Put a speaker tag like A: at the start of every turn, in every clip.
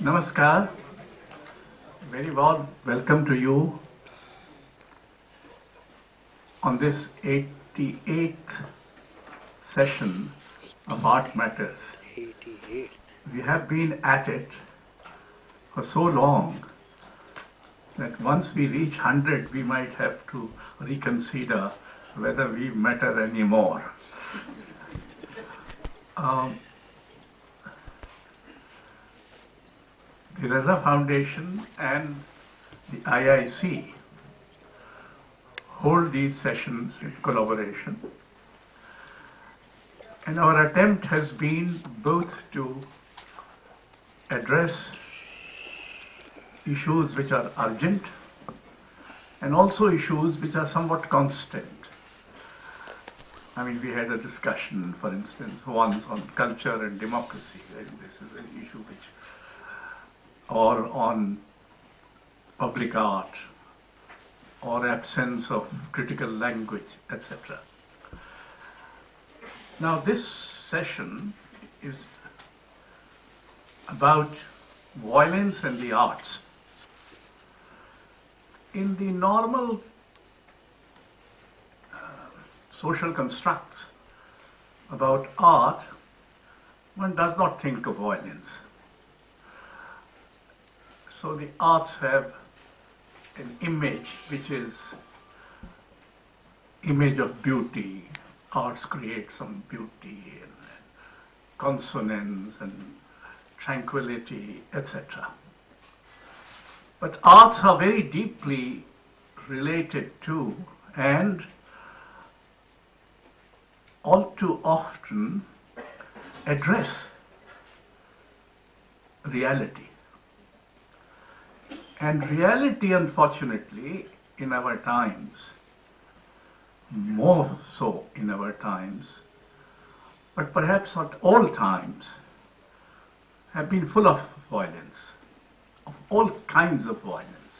A: Namaskar. Very warm welcome to you on this 88th session of Art Matters.
B: 88.
A: We have been at it for so long that once we reach 100, we might have to reconsider whether we matter anymore. The Raza Foundation and the IIC hold these sessions in collaboration, and our attempt has been both to address issues which are urgent and also issues which are somewhat constant. I mean, we had a discussion, for instance, once on culture and democracy, and this is an issue which, or on public art, or absence of critical language, etc. Now, this session is about violence and the arts. In the normal social constructs about art, one does not think of violence. So the arts have an image which is image of beauty. Arts create some beauty and consonance and tranquility, etc. But arts are very deeply related to and all too often address reality. And reality, unfortunately, in our times, more so in our times, but perhaps not all times, have been full of violence, of all kinds of violence.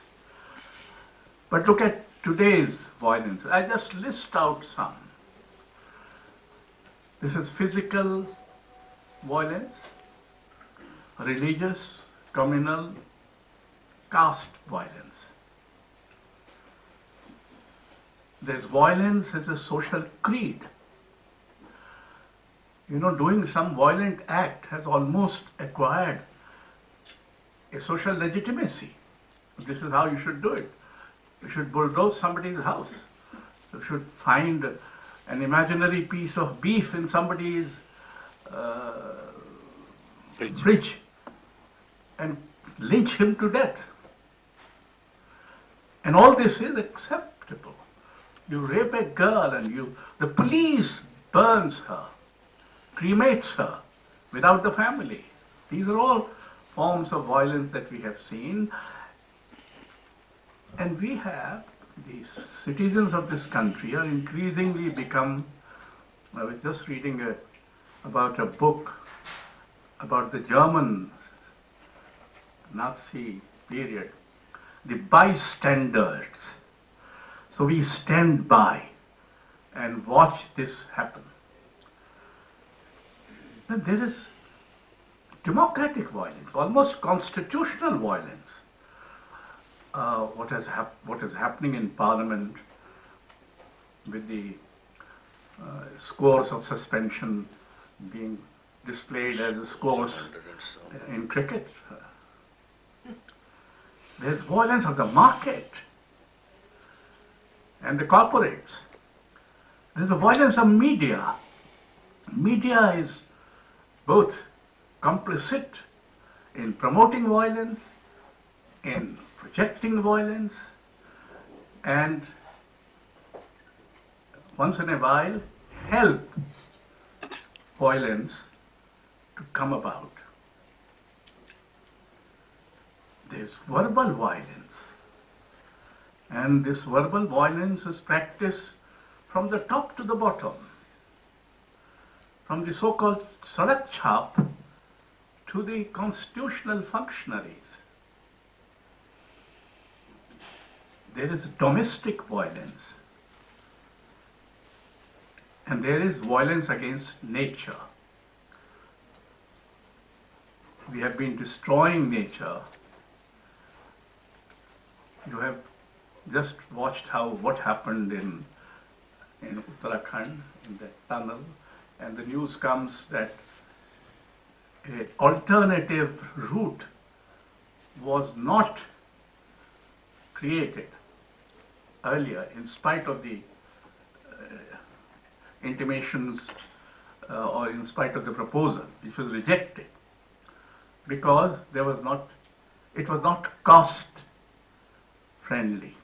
A: But look at today's violence. I just list out some. This is physical violence, religious, communal, caste violence. There's violence as a social creed. You know, doing some violent act has almost acquired a social legitimacy. This is how you should do it. You should bulldoze somebody's house. You should find an imaginary piece of beef in somebody's fridge and lynch him to death. And all this is acceptable. You rape a girl and the police burns her, cremates her without the family. These are all forms of violence that we have seen. And we have, the citizens of this country are increasingly become, I was just reading about a book about the German Nazi period, the bystanders. So we stand by and watch this happen. And there is democratic violence, almost constitutional violence. What is happening in Parliament with the scores of suspension being displayed as scores in cricket. There's violence of the market and the corporates. There's the violence of media. Media is both complicit in promoting violence, in projecting violence, and once in a while help violence to come about. There's verbal violence, and this verbal violence is practiced from the top to the bottom, from the so-called sadak chhap to the constitutional functionaries. There is domestic violence, and there is violence against nature. we have been destroying nature. You have just watched what happened in Uttarakhand, in that tunnel, and the news comes that an alternative route was not created earlier, in spite of the intimations or in spite of the proposal, which was rejected, because it was not cost friendly.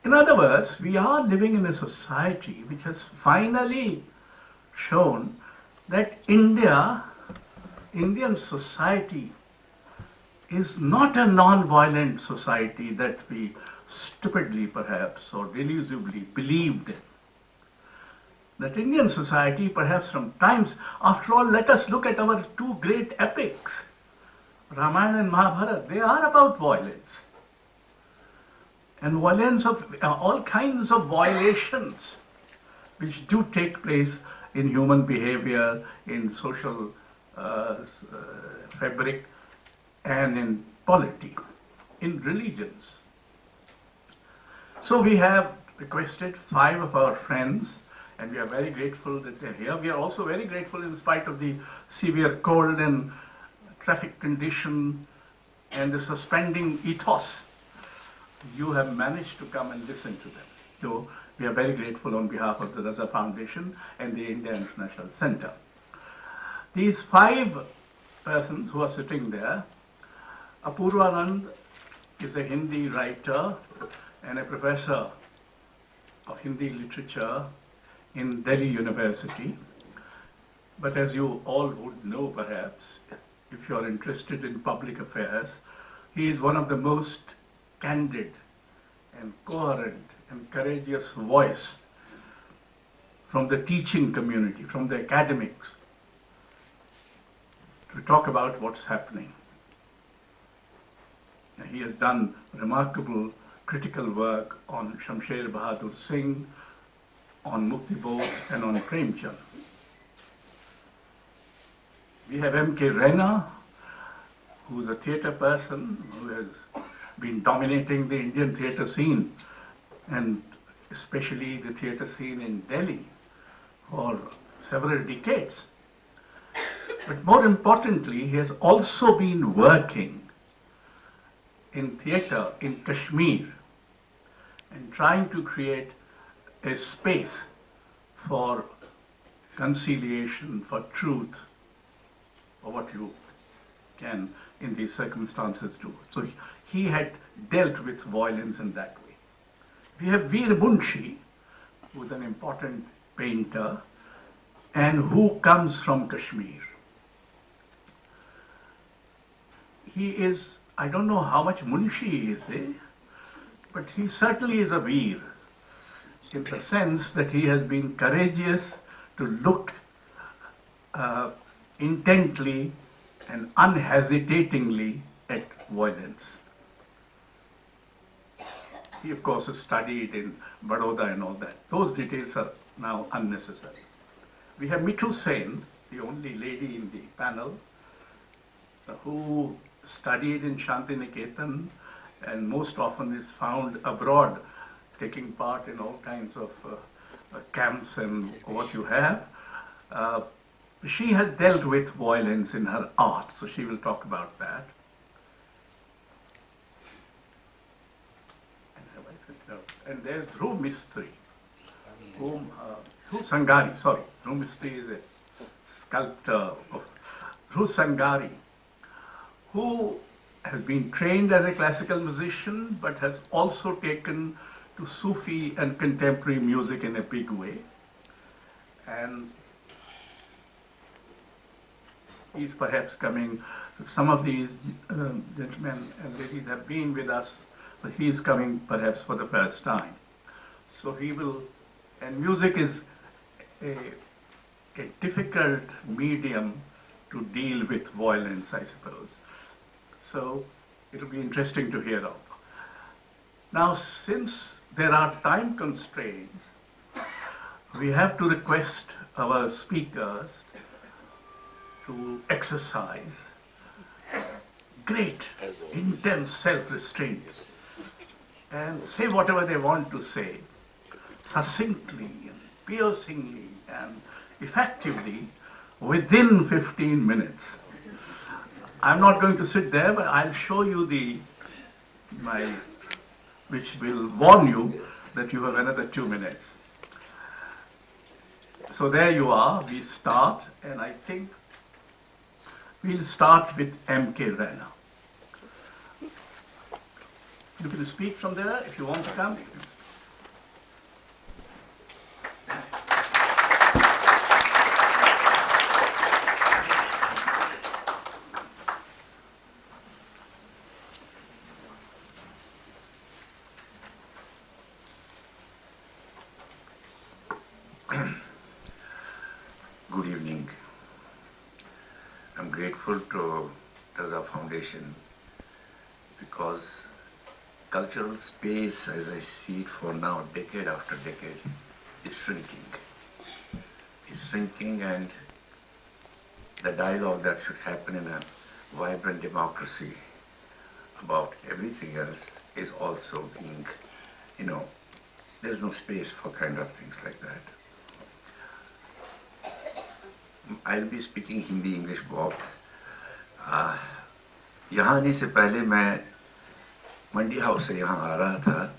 A: In other words, we are living in a society which has finally shown that Indian society is not a non-violent society that we stupidly perhaps or delusively believed in. That Indian society, perhaps from times, after all, let us look at our two great epics, Ramayana and Mahabharata. They are about violence. And violence of all kinds of violations which do take place in human behavior, in social fabric, and in polity, in religions. So we have requested 5 of our friends, and we are very grateful that they're here. We are also very grateful in spite of the severe cold and traffic condition and the suspending ethos. You have managed to come and listen to them. So we are very grateful on behalf of the Raza Foundation and the India International Center. These 5 persons who are sitting there, Apoorvanand is a Hindi writer and a professor of Hindi literature in Delhi University. But as you all would know perhaps, if you are interested in public affairs, he is one of the most candid and coherent and courageous voice from the teaching community, from the academics, to talk about what's happening. He has done remarkable critical work on Shamsher Bahadur Singh, on Mukti Bodh, and on Premchand. We have M.K. Raina, who is a theatre person who has been dominating the Indian theatre scene, and especially the theatre scene in Delhi for several decades. But more importantly, he has also been working in theatre in Kashmir and trying to create a space for conciliation, for truth, for what you can in these circumstances do. So he had dealt with violence in that way. We have Veer Munshi, who is an important painter and who comes from Kashmir. He is, I don't know how much Munshi is, but he certainly is a Veer, in the sense that he has been courageous to look intently and unhesitatingly at violence. He, of course, has studied in Baroda and all that. Those details are now unnecessary. We have Mithu, the only lady in the panel, who studied in Shantiniketan and most often is found abroad, taking part in all kinds of camps and what you have. She has dealt with violence in her art, so she will talk about that. And there's Dhruv Sangari, sorry. Dhruv Mistry is a sculptor of Dhruv Sangari, who has been trained as a classical musician, but has also taken to Sufi and contemporary music in a big way. And he's perhaps coming, some of these gentlemen and ladies have been with us, but he is coming perhaps for the first time. So he will, and music is a difficult medium to deal with violence, I suppose. So it will be interesting to hear of. Now, since there are time constraints, we have to request our speakers to exercise great, intense self-restraint and say whatever they want to say, succinctly and piercingly and effectively within 15 minutes. I'm not going to sit there, but I'll show you which will warn you that you have another 2 minutes. So there you are, we start, and I think we'll start with M.K. Raina. You can speak from there if you want to come.
B: Good evening. I'm grateful to Raza Foundation because cultural space, as I see it for now, decade after decade, is shrinking. It's shrinking, and the dialogue that should happen in a vibrant democracy about everything else is also being, there's no space for kind of things like that. I'll be speaking Hindi, English both. यहाँ आने से पहले मैं मंडी house से यहाँ आ रहा था.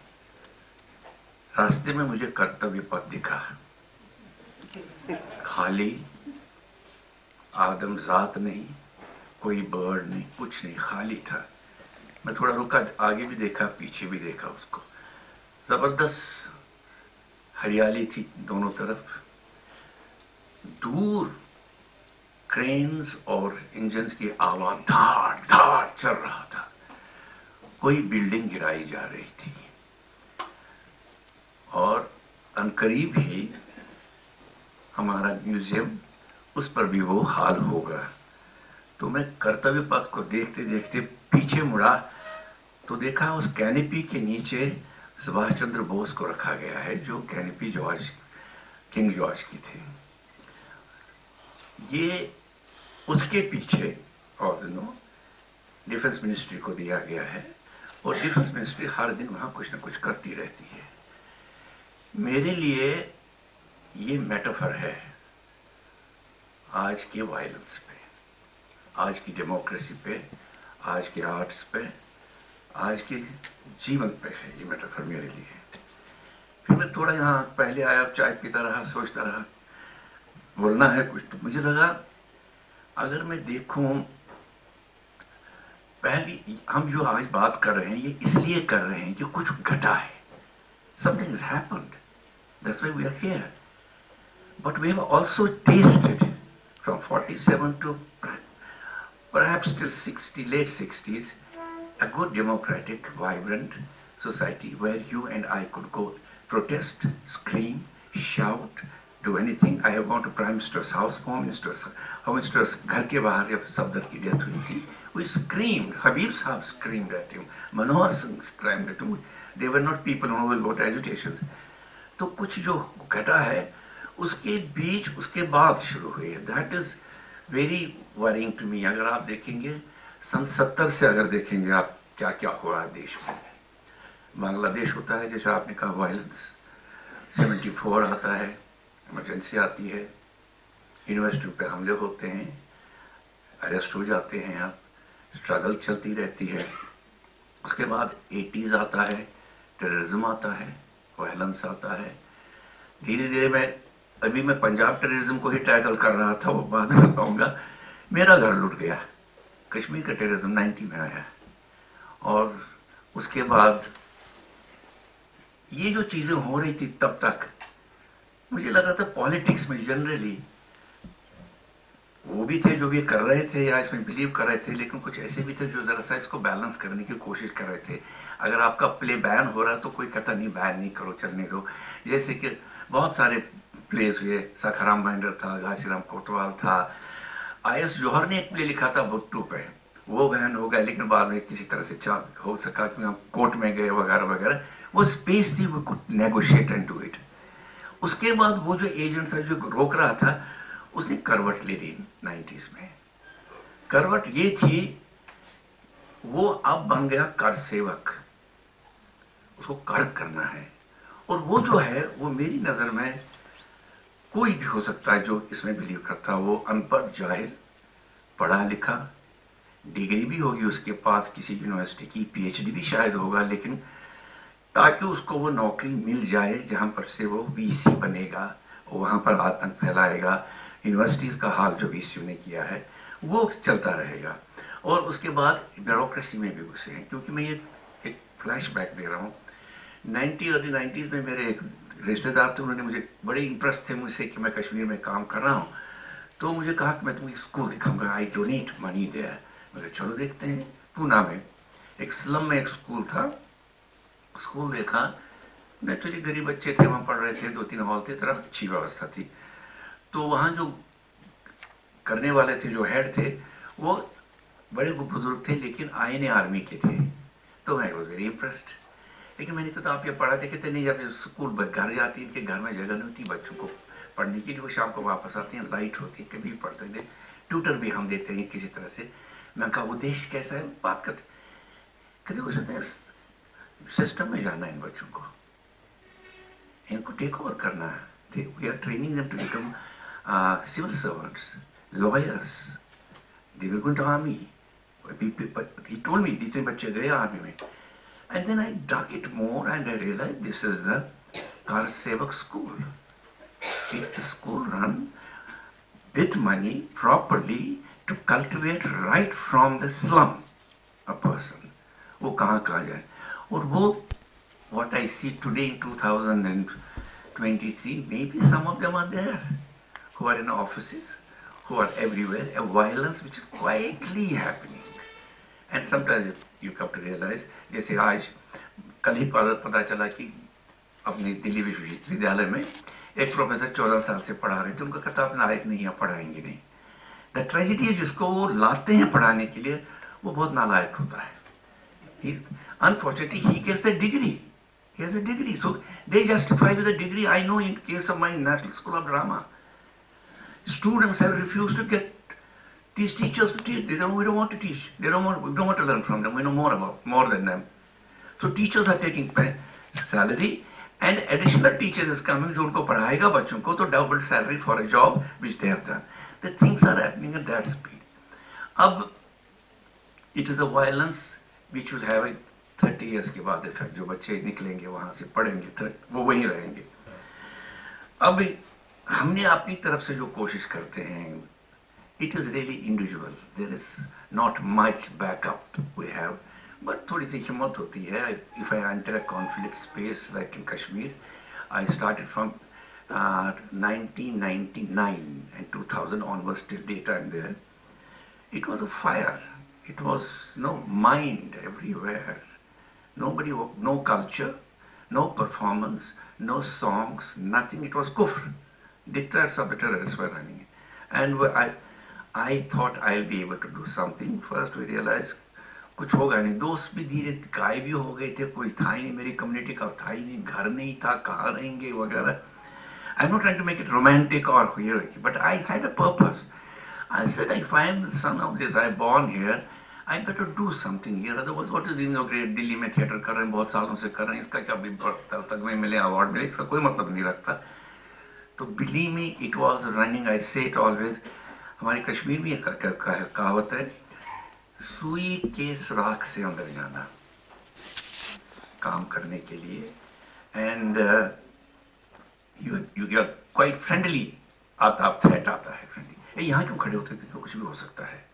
B: रास्ते में मुझे कर्तव्य पथ दिखा, खाली, आदमजात नहीं, कोई बर्ड नहीं, कुछ नहीं, खाली था. मैं थोड़ा रुका, आगे भी देखा, पीछे भी देखा उसको. जबरदस्त हरियाली थी दोनों तरफ. दूर क्रेन्स और इंजन्स की आवाज धाड़ धाड़ चल रहा था. कोई बिल्डिंग गिराई जा रही थी और अनकरीब ही हमारा म्यूजियम, उस पर भी वो हाल होगा. तो मैं कर्तव्य पथ को देखते देखते पीछे मुड़ा तो देखा उस कैनिपी के नीचे सुभाष चंद्र बोस को रखा गया है, जो कैनिपी किंग जॉर्ज की थी. ये उसके पीछे और डिफेंस मिनिस्ट्री को दिया गया है और डिफेंस मिनिस्ट्री हर दिन वहाँ कुछ न कुछ करती रहती है. मेरे लिए ये मेटाफर है आज के वायलेंस पे, आज की डेमोक्रेसी पे, आज के आर्ट्स पे, आज के जीवन पे है ये मेटाफर मेरे लिए. फिर मैं थोड़ा यहाँ पहले आया, चाय पीता रहा, सोचता रहा बोलना है कुछ. तो मुझे लगा अगर मैं देखूं, पहली हम जो आज बात कर रहे हैं ये इसलिए कर रहे हैं कि कुछ घटा है. Something has happened. That's why we are here. But we have also tasted from 47 to perhaps till 60, late 60s, a good democratic, vibrant society where you and I could go protest, scream, shout, do anything. I have gone to Prime Minister's house, Home Minister's घर के बाहर जब सफदर की death हुई थी, we screamed. Habib Sahab screamed at him. Manohar Singh screamed at him. They were not people who will go to agitations. तो कुछ जो घटा है उसके बीच उसके बाद शुरू हुई है. That is very worrying to me. अगर आप देखेंगे सन 70 से अगर देखेंगे आप क्या क्या हुआ है देश में. बांग्लादेश होता है जैसे आपने कहा वायलेंस, 74 आता है, इमरजेंसी आती है, यूनिवर्सिटी पे हमले होते हैं, अरेस्ट हो जाते हैं, आप स्ट्रगल चलती रहती है. उसके बाद 80s आता है, टेररिज्म आता है, वायलेंस आता है. धीरे धीरे मैं पंजाब टेररिज्म को ही टैकल कर रहा था, वो बाद में बताऊंगा. मेरा घर लुट गया, कश्मीर का टेररिज्म 90 में आया. और उसके बाद ये जो चीजें हो रही थी तब तक मुझे लगा था पॉलिटिक्स में जनरली वो भी थे जो भी कर रहे थे या इसमें बिलीव कर रहे थे, लेकिन कुछ ऐसे भी थे जो जरा सा इसको बैलेंस करने की कोशिश कर रहे थे. अगर आपका प्ले बैन हो रहा है तो कोई कहता नहीं बैन नहीं करो, चलने दो. जैसे कि बहुत सारे प्लेस हुए, सखाराम बाइंडर था, घासीराम कोतवाल था, IS जौहर ने एक प्ले लिखा था भुट्टू पे, वो बैन हो गया, लेकिन बाद में किसी तरह से हो सका कि हम कोर्ट में गए वगैरह वगैरह. वो स्पेस थी, वो could negotiate and do it. उसके बाद वो जो एजेंट था जो रोक रहा था उसने करवट ले ली 90s में. करवट ये थी, वो अब बन गया कर सेवक, उसको कर करना है। और वो जो है वो मेरी नज़र में कोई भी हो सकता है जो इसमें बिलीव करता, वो अनपढ़ जाहिल, पढ़ा लिखा, डिग्री भी होगी उसके पास किसी यूनिवर्सिटी की, पीएचडी भी शायद होगा, लेकिन ताकि उसको वो नौकरी मिल जाए जहाँ पर से वो वीसी बनेगा, वहाँ पर आतंक फैलाएगा, यूनिवर्सिटीज़ का हाल जो वीसी ने किया है वो चलता रहेगा। और उसके बाद ब्यूरोक्रेसी में भी घुसे हैं, क्योंकि मैं ये एक फ्लैशबैक दे रहा हूँ। अर्ली 90s में मेरे एक रिश्तेदार थे, उन्होंने मुझे बड़े इम्प्रेस थे मुझसे कि मैं कश्मीर में काम कर रहा हूँ, तो मुझे कहा कि मैं तुम्हें स्कूल दिखाऊंगा, आई डोनेट मनी देयर। मैं चलो देखते हैं। पूना में एक स्लम में एक स्कूल था, स्कूल देखा, नेचुरली गरीब बच्चे थे वहाँ पढ़ रहे थे, 2-3 हॉल थे, तरफ अच्छी व्यवस्था थी। तो वहाँ जो करने वाले थे, जो हेड थे, वो बड़े बुजुर्ग थे लेकिन आईएनए आर्मी के थे। तो मैं वॉज वेरी इम्प्रेस्ड। लेकिन मैंने कहा तो आप ये पढ़ाते कहते नहीं, जब स्कूल घर जाती है, इनके घर में जगह नहीं होती बच्चों को पढ़ने के लिए, वो शाम को वापस आते हैं, लाइट होती है, कभी पढ़ते हैं, ट्यूटर भी हम देते हैं किसी तरह से। मैं कहा उद्देश्य कैसा है, बात करते कहते हो सकते हैं सिस्टम में जाना है इन बच्चों को, इनको टेक ओवर करना है, we are training them to become civil servants, lawyers, they will go to army. He told me जितने बच्चे गए आर्मी में, and then I dug it more and I realized this is the Kar Sevak school. It's the school run with money properly to cultivate right from the slum a person. वो कहाँ जाए। और वो what I see today in 2023, maybe some of them are there who are in offices, who are everywhere, a violence which is quietly happening. And sometimes you come to realize, जैसे आज कल ही पता चला कि अपनी दिल्ली विश्वविद्यालय में एक प्रोफेसर 14 साल से पढ़ा रहे थे, उनका कहता आप नालायक नहीं है, पढ़ाएंगे नहीं। द ट्रेजेडी है जिसको वो लाते हैं पढ़ाने के लिए, वो बहुत नालायक होता है। Unfortunately, he gets a degree. He has a degree. So they justify with a degree. I know in case of my National School of Drama, students have refused to teach teachers to teach. We don't want to teach. We don't want to learn from them. We know more than them. So teachers are taking salary, and additional teachers is coming जो उनको पढ़ाएगा बच्चों को, तो double salary for a job which they have done. The things are happening at that speed. अब it is a violence which will have a 30 years के बाद effect. जो बच्चे निकलेंगे वहाँ से पढ़ेंगे वो वहीं रहेंगे। अब हमने अपनी तरफ से जो कोशिश करते हैं, it is really individual. There is not much backup we have, but थोड़ी सी हिम्मत होती है. If I enter a conflict space like in Kashmir, I started from 1999 and 2000 onwards till date I'm there. It was a fire. It was no mind everywhere. Nobody, no culture, no performance, no songs, nothing. It was kufr. Dictators of the terrorists were running. And I thought I'll be able to do something. First we realized कुछ होगा नहीं. दोस्त भी धीरे गायब भी हो गए थे, कोई था ही नहीं, मेरी कम्युनिटी का था ही नहीं, घर नहीं था, कहाँ रहेंगे वगैरह. I'm not trying to make it romantic or heroic, but I had a purpose. I said, if I am the son of this, I am born here, I better do something here. Otherwise, what is doing great? Delhi में theatre कर रहे हैं, बहुत सालों से कर रहे हैं, इसका क्या तक में मिले, अवार्ड मिले, इसका कोई मतलब नहीं रखता. तो believe me, it was running. I say it always. हमारे कश्मीर में एक कहावत है, सुई के सुराख से अंदर जाना काम करने के लिए. And you are quite friendly. आप थ्रेट आता है फ्रेंडली. यहाँ क्यों खड़े होते थे, कुछ भी हो सकता है,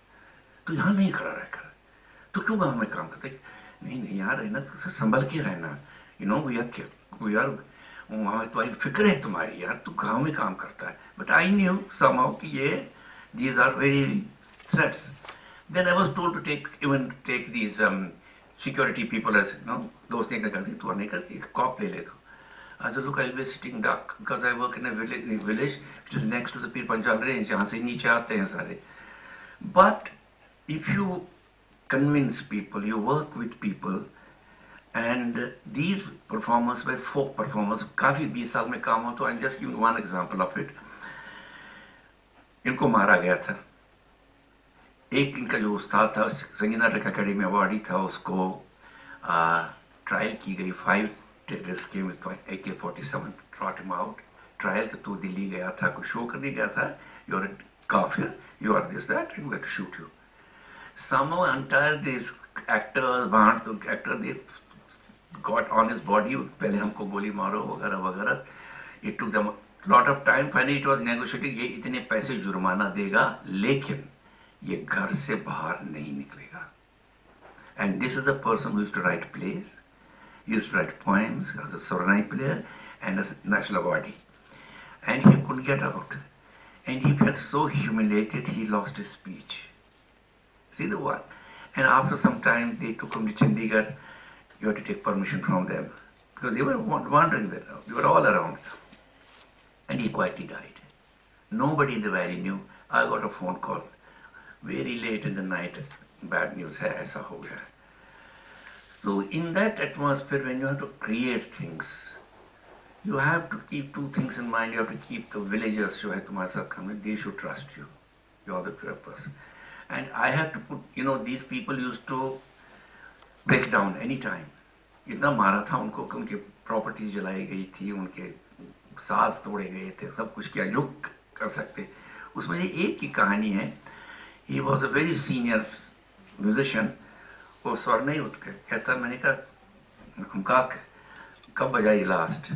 B: तो यहाँ नहीं खड़ा रहकर तो क्यों गाँव में काम करते. नहीं यार रहना, संभल के रहना. यू नो वी आर वहाँ तुम्हारी फिक्र है तुम्हारी, यार तू गाँव में काम करता है. बट आई न्यू समहाउ कि ये these are very threats. Then I was told to take these security people as दोस्त ने कहा तू नहीं करती, कॉप ले ले तू. I said, look, I'll be sitting duck because I work in a village which is next to the Pir Panjal range, जहाँ से नीचे आते हैं सारे. But if you convince people, you work with people, and these performers were folk performers, काफी 20 साल में काम हो, तो I'm just giving one example of it. इनको मारा गया था. एक इनका जो उस्ताद था, संगीत नाटक अकेडमी अवार्डी था, उसको ट्रायल की गई, 5 terrorist came with AK-47, trout him out. Trial के तो दिल्ली गया था, कुछ शो करने गया था, यू आर काफिर, you are this that, and we have to shoot you. Somehow entire these actors, actor, they got on his body, पहले हमको गोली मारो वगैरह वगैरह। It took them a lot of time. Finally it was negotiating, ये इतने पैसे जुर्माना देगा, लेकिन ये घर से बाहर नहीं निकलेगा। And this is a person who used to write plays, used to write poems as a Saranai player and as a national awardee. And he couldn't get out. And he felt so humiliated, he lost his speech. See the one? And after some time, they took him to Chandigarh. You had to take permission from them. Because they were wandering there. They were all around. And he quietly died. Nobody in the valley knew. I got a phone call very late in the night. Bad news hai, aisa ho gaya. So in that atmosphere, when you have to create things, you have to keep two things in mind. You have to keep the villagers who have tumhare saath come, they should trust you. You are the person. And I have to put, these people used to break down any time. इतना मारा था उनको कि उनकी property जलाई गई थी, उनके सास तोड़े गए थे, सब कुछ किया जो कर सकते। उसमें एक की कहानी है, he was a very senior musician, वो स्वर नहीं उठ के कहता, मैंने कहा हमका कब बजाई लास्ट?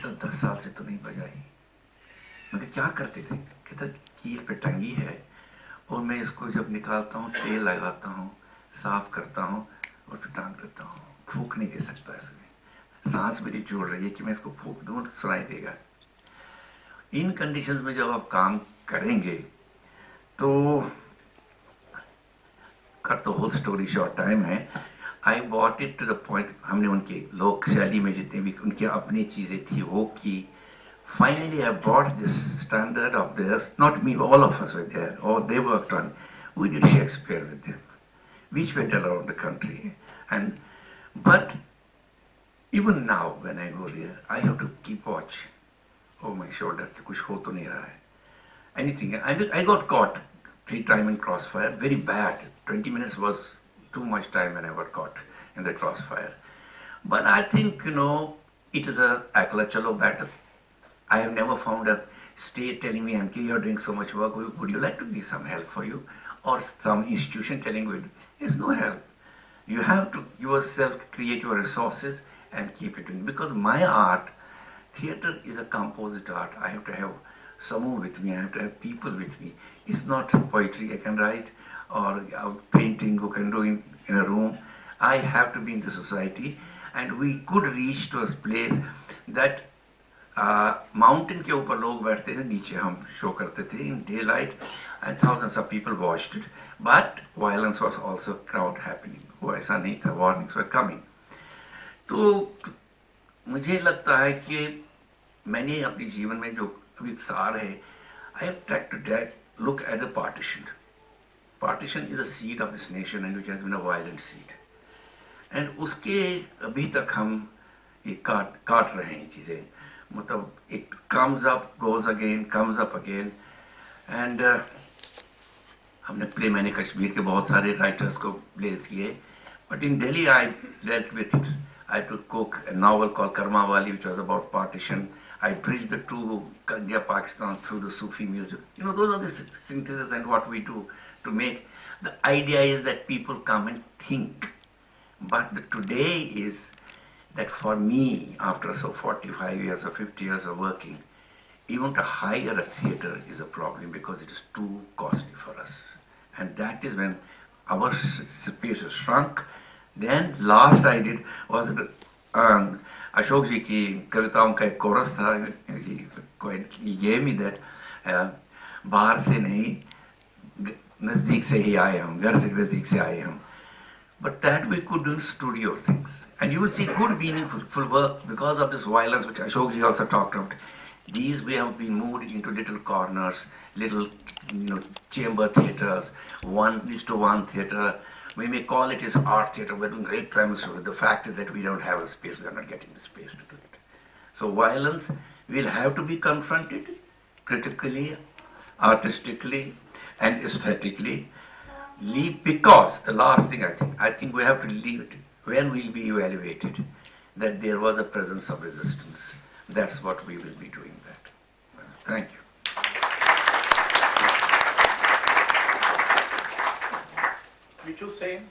B: तो 10 साल से तो नहीं बजाई। मैं क्या करते थे? कहता कील पे टंगी है और मैं इसको जब निकालता हूँ तेल लगाता हूँ, साफ करता हूँ और फिर टांग देता हूँ। फूंक नहीं दे सकता इसमें, सांस मेरी जोड़ रही है कि मैं इसको फूंक दूँ तो सुनाई देगा। इन कंडीशंस में जब आप काम करेंगे तो cut the whole story short time है, I bought it to the point, हमने उनके लोक शैली में जितने भी उनकी अपनी चीज़ें थी वो की। Finally, I brought this standard of theirs, not me, all of us were there, or they worked on. We did Shakespeare with them, which went around the country. But even now, when I go there, I have to keep watch over my shoulder. Kuch ho to nahi raha hai. Anything. I got caught 3 times in crossfire, very bad. 20 minutes was too much time when I got caught in the crossfire. But I think, it is a akla chalo battle. I have never found a state telling me, MK, you are doing so much work, would you like to be some help for you? Or some institution telling you, there's no help. You have to yourself create your resources and keep it doing. Because my art, theatre is a composite art. I have to have someone with me, I have to have people with me. It's not poetry I can write or painting who can do in a room. I have to be in the society, and we could reach to a place that mountain के ऊपर लोग बैठते थे, नीचे हम show करते थे in day light, and thousands of people watched it, but violence was also crowd happening. वो ऐसा नहीं था, warnings were coming. तो मुझे लगता है कि मैंने अपने जीवन में जो अभी सार है, I have tried to look at the partition. Partition is a seed of this nation and which has been a violent seed. And उसके अभी तक हम ये काट रहे हैं चीज़ें, मतलब it comes up, goes again, comes up again. And हमने प्ले, मैंने कश्मीर के बहुत सारे राइटर्स को प्ले किए, but in Delhi I dealt with it. I had to cook a novel called Karma Wali, which was about partition. I bridged the two, India, Pakistan, through the Sufi music. Those are the synthesis and what we do to make. The idea is that people come and think. But today is that for me, after 45 years or 50 years of working, even to hire a theatre is a problem because it is too costly for us. And that is when our space is shrunk. Then last I did was Ashok ji की कविताओं का एक coarse था, he gave me that बाहर से नहीं नजदीक से ही आए हम, घर से नजदीक से आए हम. But that we could do studio things, and you will see good meaningful work because of this violence which Ashok ji also talked about. These we have been moved into little corners, little chamber theatres, 1:1 theatre. We may call it as art theatre. We're doing great premises. The fact is that we don't have a space. We are not getting the space to do it. So violence will have to be confronted critically, artistically, and aesthetically. leave, because the last thing I think we have to leave it when we'll be evaluated that there was a presence of resistance. That's what we will be doing that. Thank you.
A: Mithu, same.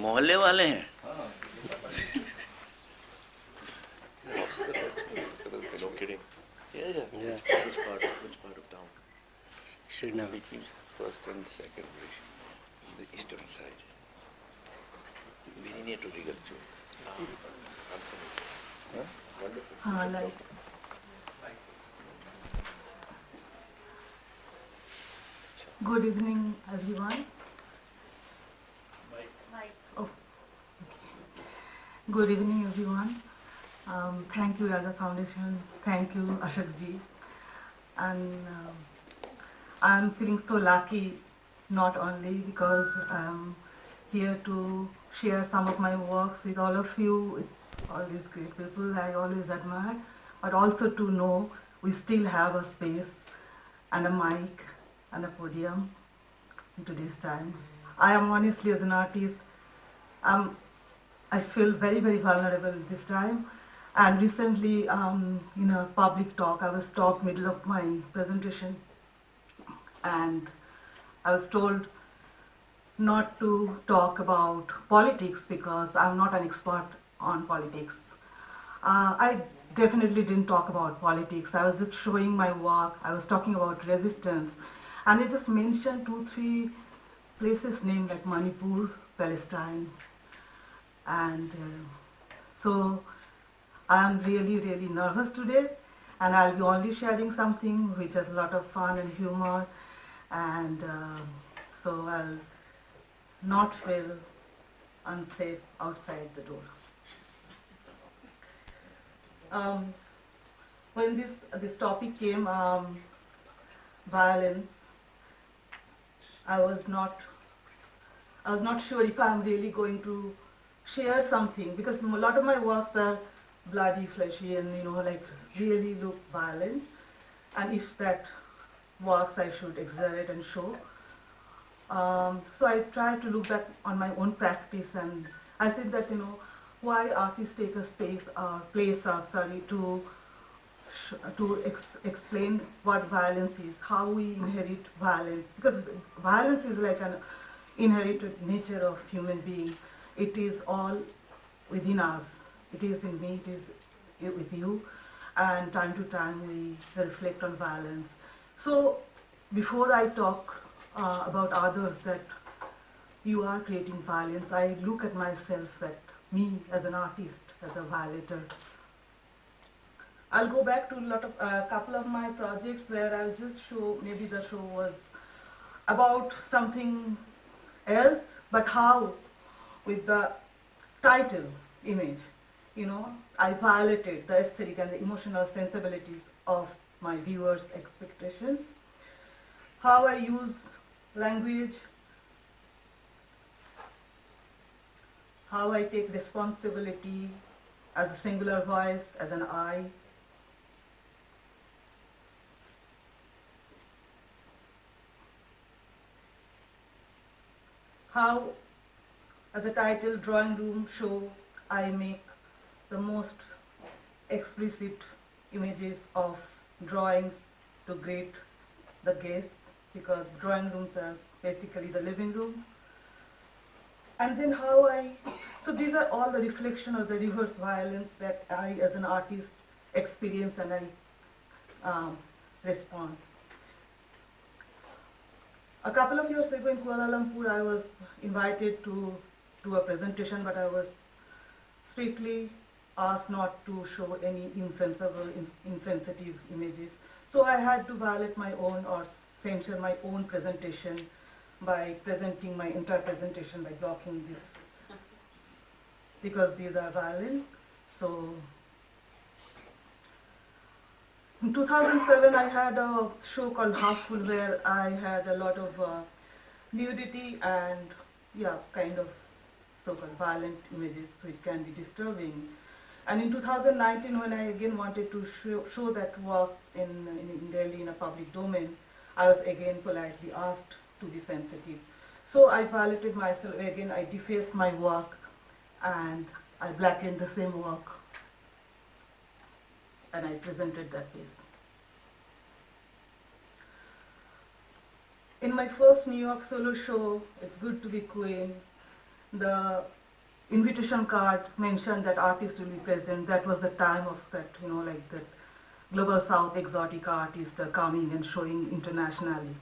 B: मोहल्ले वाले हैं
C: No kidding. Yeah. Which part of town?
D: Srinagar.
B: between first and second, the eastern side. Very near to Rigachu.
E: Right. Good evening, everyone. Oh. Good evening, everyone. Thank you, Raza Foundation. Thank you, Ashokji. And I'm feeling so lucky, not only because I'm here to share some of my works with all of you, with all these great people I always admire, but also to know we still have a space and a mic and a podium in today's time. I am honestly, as an artist, I feel very, very vulnerable this time. And recently, in a public talk, I was stopped middle of my presentation, and I was told not to talk about politics because I'm not an expert on politics. I definitely didn't talk about politics. I was just showing my work. I was talking about resistance, and I just mentioned 2-3 places named like Manipur, Palestine, and so I'm really, really nervous today, and I'll be only sharing something which has a lot of fun and humor, and so I'll not feel unsafe outside the door. When this topic came, violence, I was not sure if I'm really going to share something, because a lot of my works are bloody, fleshy, and like really look violent. And if that works, I should exaggerate and show. So I tried to look back on my own practice, and I said that why artists take a place to explain what violence is, how we inherit violence, because violence is like an inherited nature of human being. It is all within us. It is in me, it is with you, and time to time we reflect on violence. So before I talk about others that you are creating violence, I look at myself, that me as an artist, as a violator. I'll go back to a couple of my projects where I'll just show, maybe the show was about something else, but how with the title image, I violated the aesthetic and the emotional sensibilities of my viewers' expectations. How I use language, how I take responsibility as a singular voice, as an I. How, as a title, drawing room show, I make the most explicit images of drawings to greet the guests, because drawing rooms are basically the living rooms. And then so these are all the reflection of the reverse violence that I as an artist experience, and I respond. A couple of years ago in Kuala Lumpur, I was invited to do a presentation, but I was strictly asked not to show any insensitive images. So I had to violate my own or censure my own presentation by presenting my entire presentation by blocking this, because these are violent. So in 2007, I had a show called Half Full, where I had a lot of nudity and kind of so-called violent images which can be disturbing. And in 2019, when I again wanted to show that works in Delhi in a public domain, I was again politely asked to be sensitive. So I violated myself again, I defaced my work and I blackened the same work and I presented that piece. In my first New York solo show, It's Good to Be Queen, the invitation card mentioned that artists will be present. That was the time of that, like that Global South exotic artists are coming and showing internationally.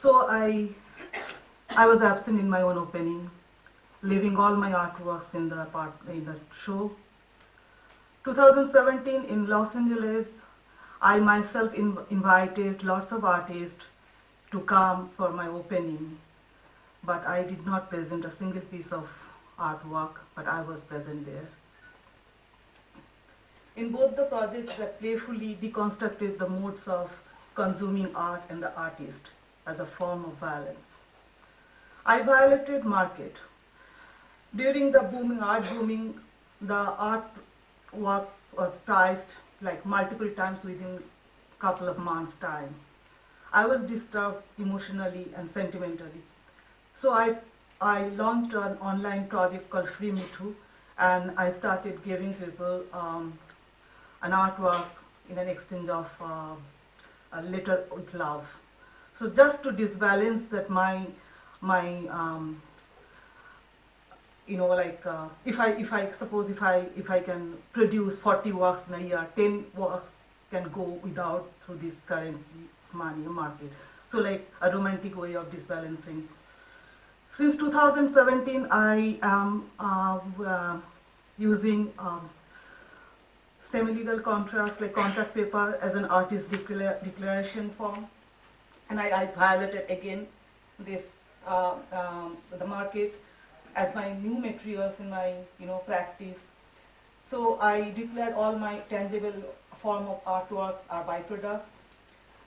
E: So I was absent in my own opening, leaving all my artworks in the show. 2017 in Los Angeles, I myself invited lots of artists to come for my opening, but I did not present a single piece of artwork, but I was present there. In both the projects that playfully deconstructed the modes of consuming art and the artist as a form of violence. I violated market. During the art booming, the artworks was priced like multiple times within a couple of months' time. I was disturbed emotionally and sentimentally. So I launched an online project called Free Mithu, and I started giving people an artwork in an exchange of a letter with love. So just to disbalance that if I can produce 40 works in a year, 10 works can go without through this currency, money, market. So like a romantic way of disbalancing. Since 2017, I am using semi-legal contracts like contract paper as an artist declaration form, and I piloted again this the market as my new materials in my practice. So I declared all my tangible form of artworks are byproducts,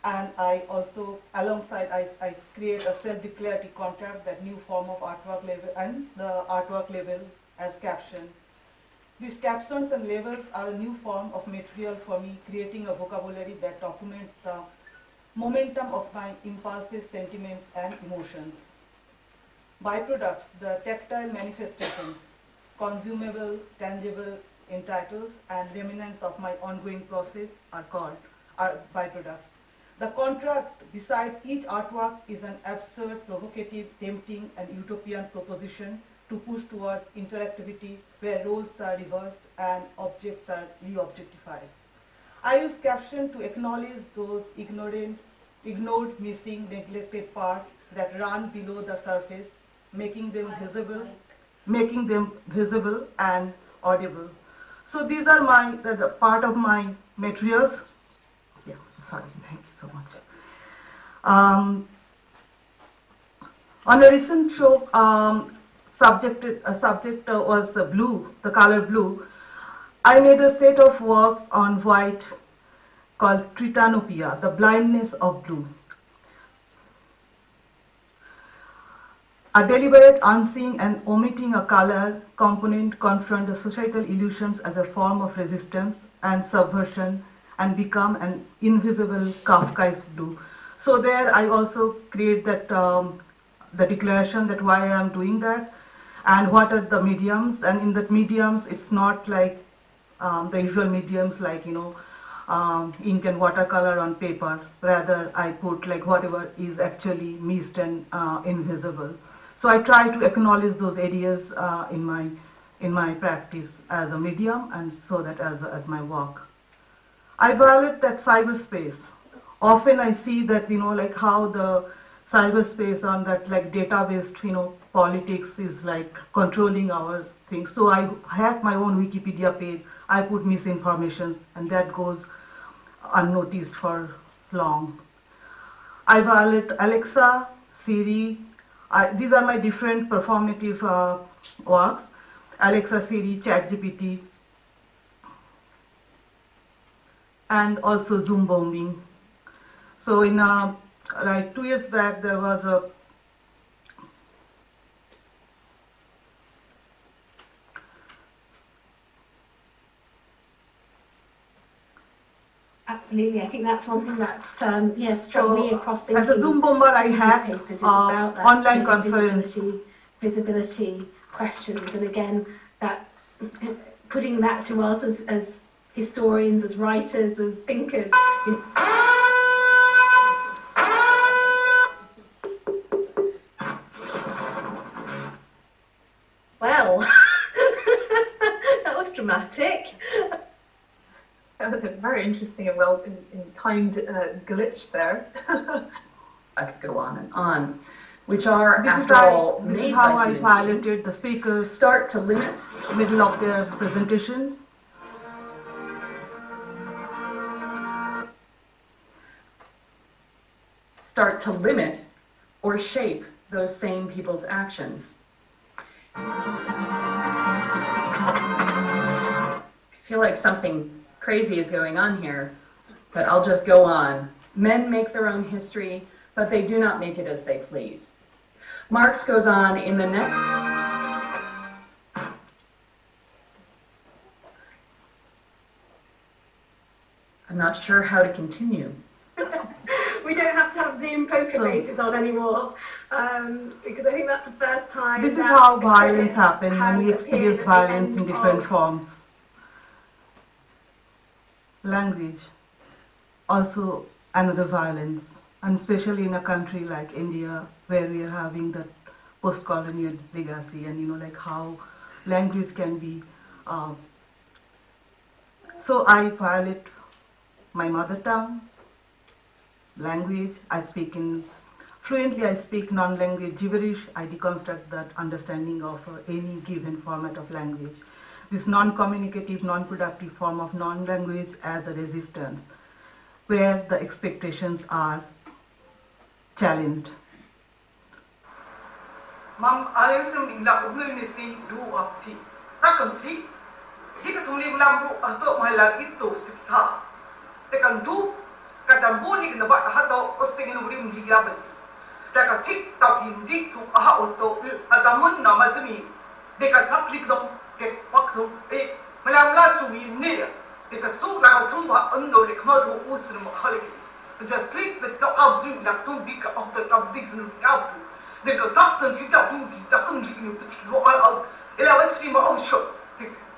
E: and I also alongside I create a self-declarative contract, that new form of artwork label and the artwork label as caption. These captions and labels are a new form of material for me, creating a vocabulary that documents the momentum of my impulses, sentiments and emotions. Byproducts, the tactile manifestations, consumable, tangible entitles and remnants of my ongoing process are byproducts. The contract beside each artwork is an absurd, provocative, tempting and utopian proposition to push towards interactivity where roles are reversed and objects are re-objectified. I use caption to acknowledge those ignored, missing, neglected parts that run below the surface, making them visible and audible. So these are the part of my materials. Yeah, sorry, thank you so much. On a recent show, subject was blue, the color blue. I made a set of works on white called Tritanopia, the blindness of blue. A deliberate unseeing and omitting a color component confront the societal illusions as a form of resistance and subversion and become an invisible Kafkaesque blue. So there I also create that the declaration that why I am doing that and what are the mediums, and in that mediums it's not like the usual mediums like ink and watercolor on paper. Rather I put like whatever is actually mist and invisible. So I try to acknowledge those areas in my practice as a medium, and so that as my work. I violate that cyberspace. Often I see that like how the cyberspace on that like data-based politics is like controlling our things. So I hack my own Wikipedia page. I put misinformation, and that goes unnoticed for long. I violate Alexa, Siri. These are my different performative works. Alexa, Siri, ChatGPT, and also Zoom bombing. So in like 2 years back, there was
D: Absolutely, I think that's one thing that struck me across
E: as a Zoom bomber, I had
D: newspapers is about that
E: online conference.
D: Visibility questions, and again, that putting that to us as historians, as writers, as thinkers. Well, that was dramatic.
F: That was a very interesting and well timed glitch there.
G: I could go on, which are,
E: This
G: after all,
E: is
G: made
E: how
G: by
E: I
G: human
E: piloted
G: beings,
E: the speakers
G: start to limit
E: middle of their presentation.
G: or shape those same people's actions. I feel like something crazy is going on here, but I'll just go on. Men make their own history, but they do not make it as they please. Marx goes on in the next... I'm not sure how to continue.
D: We don't have to have Zoom poker faces on anymore, because I think that's the first time.
E: This is how violence happens when we experience violence in different forms. Language, also another violence, and especially in a country like India, where we are having the post-colonial legacy, and like how language can be. So I violate my mother tongue, language. Fluently I speak non-language gibberish. I deconstruct that understanding of any given format of language. This non-communicative, non-productive form of non-language as a resistance, where the expectations are challenged.
H: Mam alesum ingla ugnisi do apti. Takansi. Hikatumling lambu ato malagi to sipta. Tekantu kadambuli na ba hato osingin urim ligaban. Takatik tapindi tu aha oto atamun na mazmi. Dekataplik dong ke waktu malangla sumi ne. Dekasu la tumba ando le kmadu usnu makhaliki. Just click the out do la tumbika of the abdixn out. Deka doctor kita tu kita kunjini pitilo out. Ela wetri ma osho.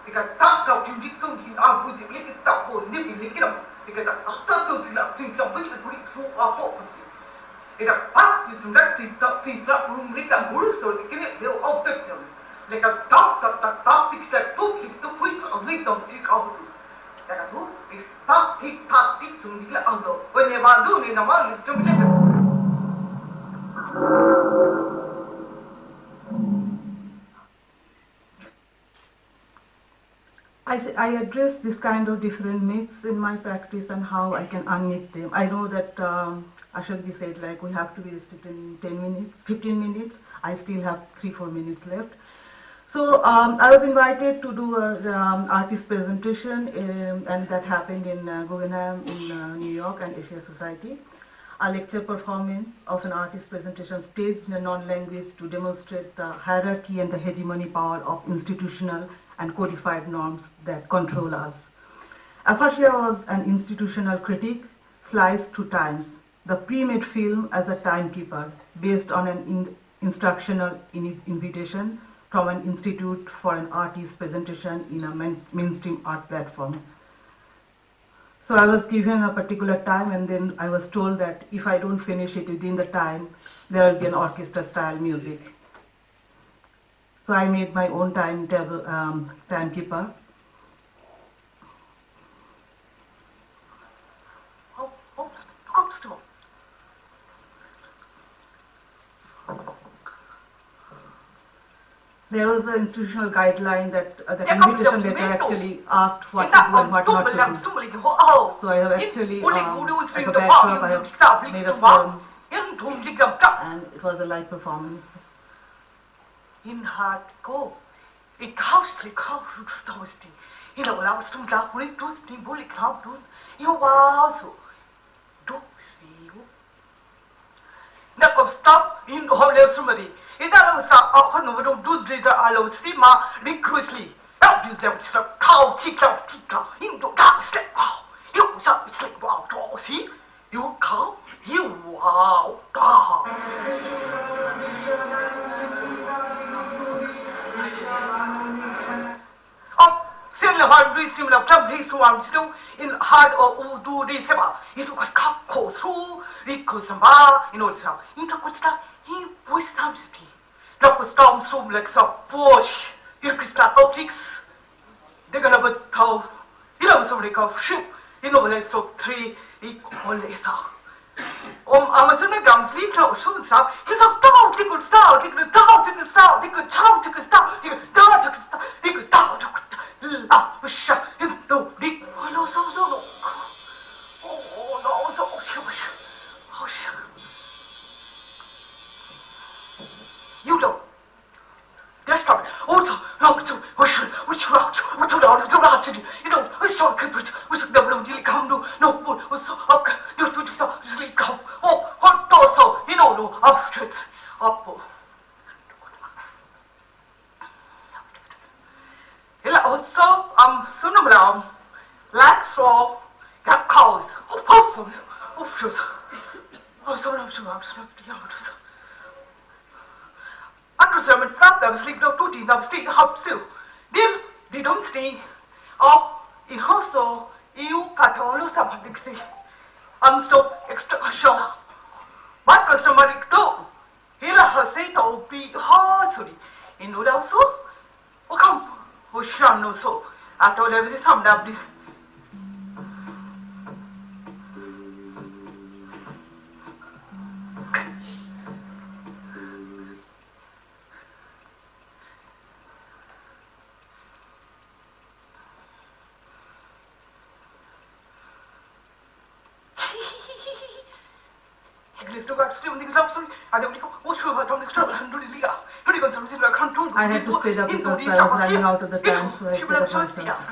H: Deka tak tu jitu kin agu di blik tak po ni blik kita. Deka tak tu sila tin tak blik blik so apo pasi. Ela pak is not tidak room lita buruk so kini dia object jam. Deka tak tik step tu kita puit agli dom tik out. Deka tu is tak tik sum dikla out. When you want do ni nama ni sum dikla.
E: I address this kind of different myths in my practice and how I can unmyth them. I know that Ashokji said like we have to be restricted in 10 minutes, 15 minutes. I still have 3-4 minutes left. So I was invited to do an artist presentation and that happened in Guggenheim in New York and Asia Society. A lecture performance of an artist presentation staged in a non-language to demonstrate the hierarchy and the hegemony power of institutional and codified norms that control us. Aphasia was an institutional critique sliced through times. The pre-made film as a timekeeper based on an instructional invitation from an institute for an artist presentation in a mainstream art platform. So I was given a particular time and then I was told that if I don't finish it within the time, there will be an orchestra style music. So I made my own timekeeper. There was an institutional guideline that the invitation letter actually asked what to do and what not to do. So I have actually, as a backdrop, I have made a film and it was a live performance.
H: In hard go. It costly cow toasting. You know, I was too dark with toasting bully cow toast. You was do see you. Now stop in the whole somebody. In that was a no do the allow steamer recklessly. Help you them stop cow tick into dark step. You was up, it's like wow. see, you come, you wow, God. Sen har du skrivit upp bli så amstå in hard och du det se ba itu kan kapko så rikko som ba in all så inte kosta he wisdom sti då storm som liksom push yrkesla optics det kan vara ta inom som det kan sju inom det så tre i kollesa om Amazon gamsli klart så så det kan stå det kan stå det kan stå det kan stå det kan stå det kan stå det kan stå det kan stå La usha into di lo so oh no so you don't that's not oh no to which route what to do you know I start was the blue deal come to no was so up you stop sleep come oh hot also you know no up Hela också sunumram laxo got cows oh possum oh shoot oh so I'm Akkurat trap them sleep no tutti now stay up still they don't stay up in hoso you katolo sapadik stay stop extra show but customer to hela hase to be hard sorry in order also oh come Oceano so I told every some of this.
E: I had to speed up because I was running out of the time, so I sped up myself.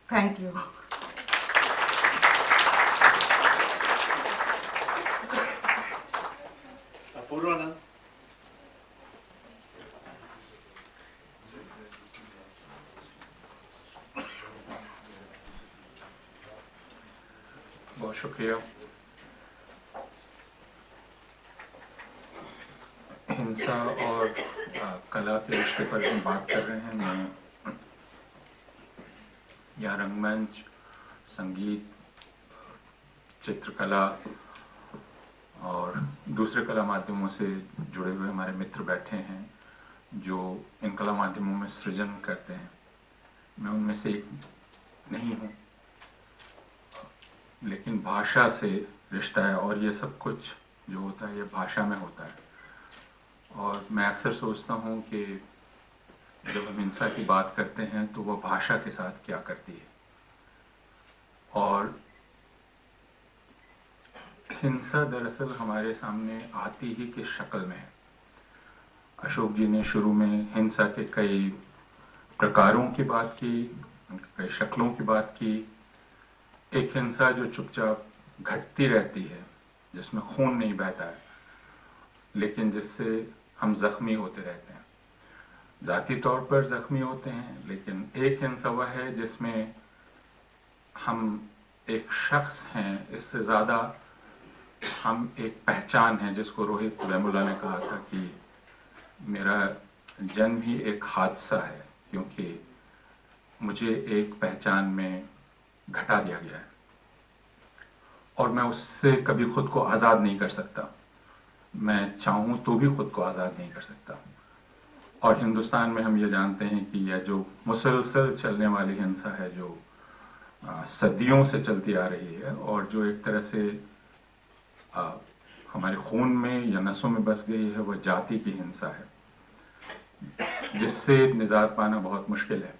E: Thank you.
C: Apoorvanand.
A: बहुत शुक्रिया। हिंसा और कला के रिश्ते पर हम बात कर रहे हैं। मैं या रंगमंच, संगीत, चित्रकला और दूसरे कला माध्यमों से जुड़े हुए हमारे मित्र बैठे हैं जो इन कला माध्यमों में सृजन करते हैं। मैं उनमें से एक नहीं हूँ, लेकिन भाषा से रिश्ता है और ये सब कुछ जो होता है ये भाषा में होता है। और मैं अक्सर सोचता हूँ कि जब हम हिंसा की बात करते हैं तो वह भाषा के साथ क्या करती है। और हिंसा दरअसल हमारे सामने आती ही किस शक्ल में है। अशोक जी ने शुरू में हिंसा के कई प्रकारों की बात की, कई शक्लों की बात की। एक हिंसा जो चुपचाप घटती रहती है, जिसमें खून नहीं बहता है, लेकिन जिससे हम जख्मी होते रहते हैं, ज़ाती तौर पर जख्मी होते हैं। लेकिन एक हिंसा वह है जिसमें हम एक शख्स हैं, इससे ज़्यादा हम एक पहचान है, जिसको रोहित वेमुला ने कहा था कि मेरा जन्म ही एक हादसा है, क्योंकि मुझे एक पहचान में घटा दिया गया है और मैं उससे कभी खुद को आज़ाद नहीं कर सकता। मैं चाहूँ तो भी खुद को आज़ाद नहीं कर सकता।
I: और हिंदुस्तान में हम ये जानते हैं कि यह जो मुसलसल चलने वाली हिंसा है, जो सदियों से चलती आ रही है और जो एक तरह से हमारे खून में या नसों में बस गई है, वह जाति की हिंसा है, जिससे निजात पाना बहुत मुश्किल है।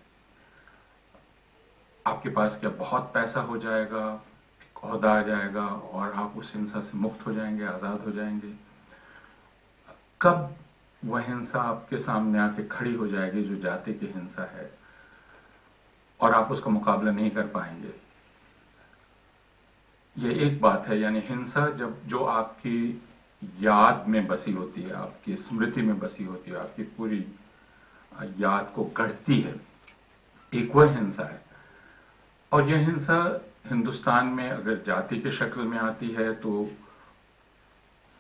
I: आपके पास क्या बहुत पैसा हो जाएगा, एक ओहदा आ जाएगा और आप उस हिंसा से मुक्त हो जाएंगे, आज़ाद हो जाएंगे? कब वह हिंसा आपके सामने आके खड़ी हो जाएगी जो जाति की हिंसा है, और आप उसका मुकाबला नहीं कर पाएंगे? ये एक बात है, यानी हिंसा जब जो आपकी याद में बसी होती है, आपकी स्मृति में बसी होती है, आपकी पूरी याद को गढ़ती है, एक वह हिंसा है। और यह हिंसा हिंदुस्तान में अगर जाति के शक्ल में आती है तो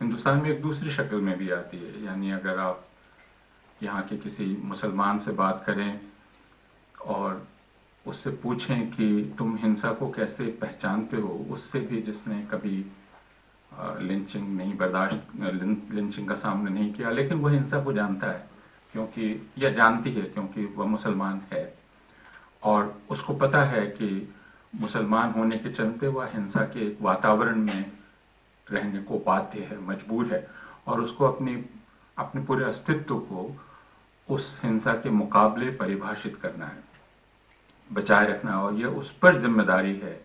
I: हिंदुस्तान में एक दूसरी शक्ल में भी आती है। यानी अगर आप यहाँ के किसी मुसलमान से बात करें और उससे पूछें कि तुम हिंसा को कैसे पहचानते हो, उससे भी जिसने कभी लिंचिंग नहीं बर्दाश्त लिंचिंग का सामना नहीं किया, लेकिन वह हिंसा को जानता है क्योंकि या जानती है क्योंकि वह मुसलमान है और उसको पता है कि मुसलमान होने के चलते वह हिंसा के एक वातावरण में रहने को बाध्य है, मजबूर है, और उसको अपने पूरे अस्तित्व को उस हिंसा के मुकाबले परिभाषित करना है, बचाए रखना। और यह उस पर जिम्मेदारी है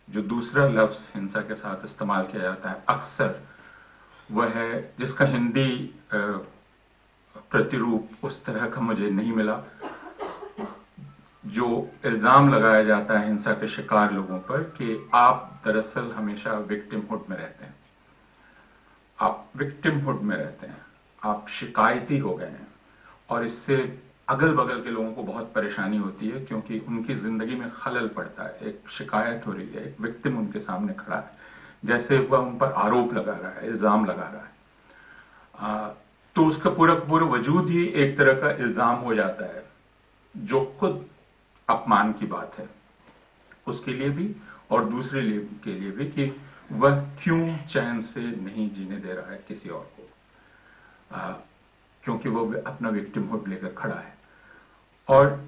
I: जो दूसरा लफ्ज हिंसा के साथ इस्तेमाल किया जाता है अक्सर, वह है जिसका हिंदी प्रतिरूप उस तरह का मुझे नहीं मिला, जो इल्ज़ाम लगाया जाता है हिंसा के शिकार लोगों पर कि आप दरअसल हमेशा विक्टिमहुड में रहते हैं, आप विक्टिमहुड में रहते हैं, आप शिकायती हो गए हैं, और इससे अगल बगल के लोगों को बहुत परेशानी होती है क्योंकि उनकी जिंदगी में खलल पड़ता है, एक शिकायत हो रही है, एक विक्टिम उनके सामने खड़ा है, जैसे वह उन पर आरोप लगा रहा है, इल्ज़ाम लगा रहा है, तो उसका पूरा वजूद ही एक तरह का इल्ज़ाम हो जाता है, जो खुद अपमान की बात है उसके लिए भी और दूसरे के लिए भी कि वह क्यों चैन से नहीं जीने दे रहा है किसी और को, क्योंकि वह अपना विक्टिमहुड लेकर खड़ा है। और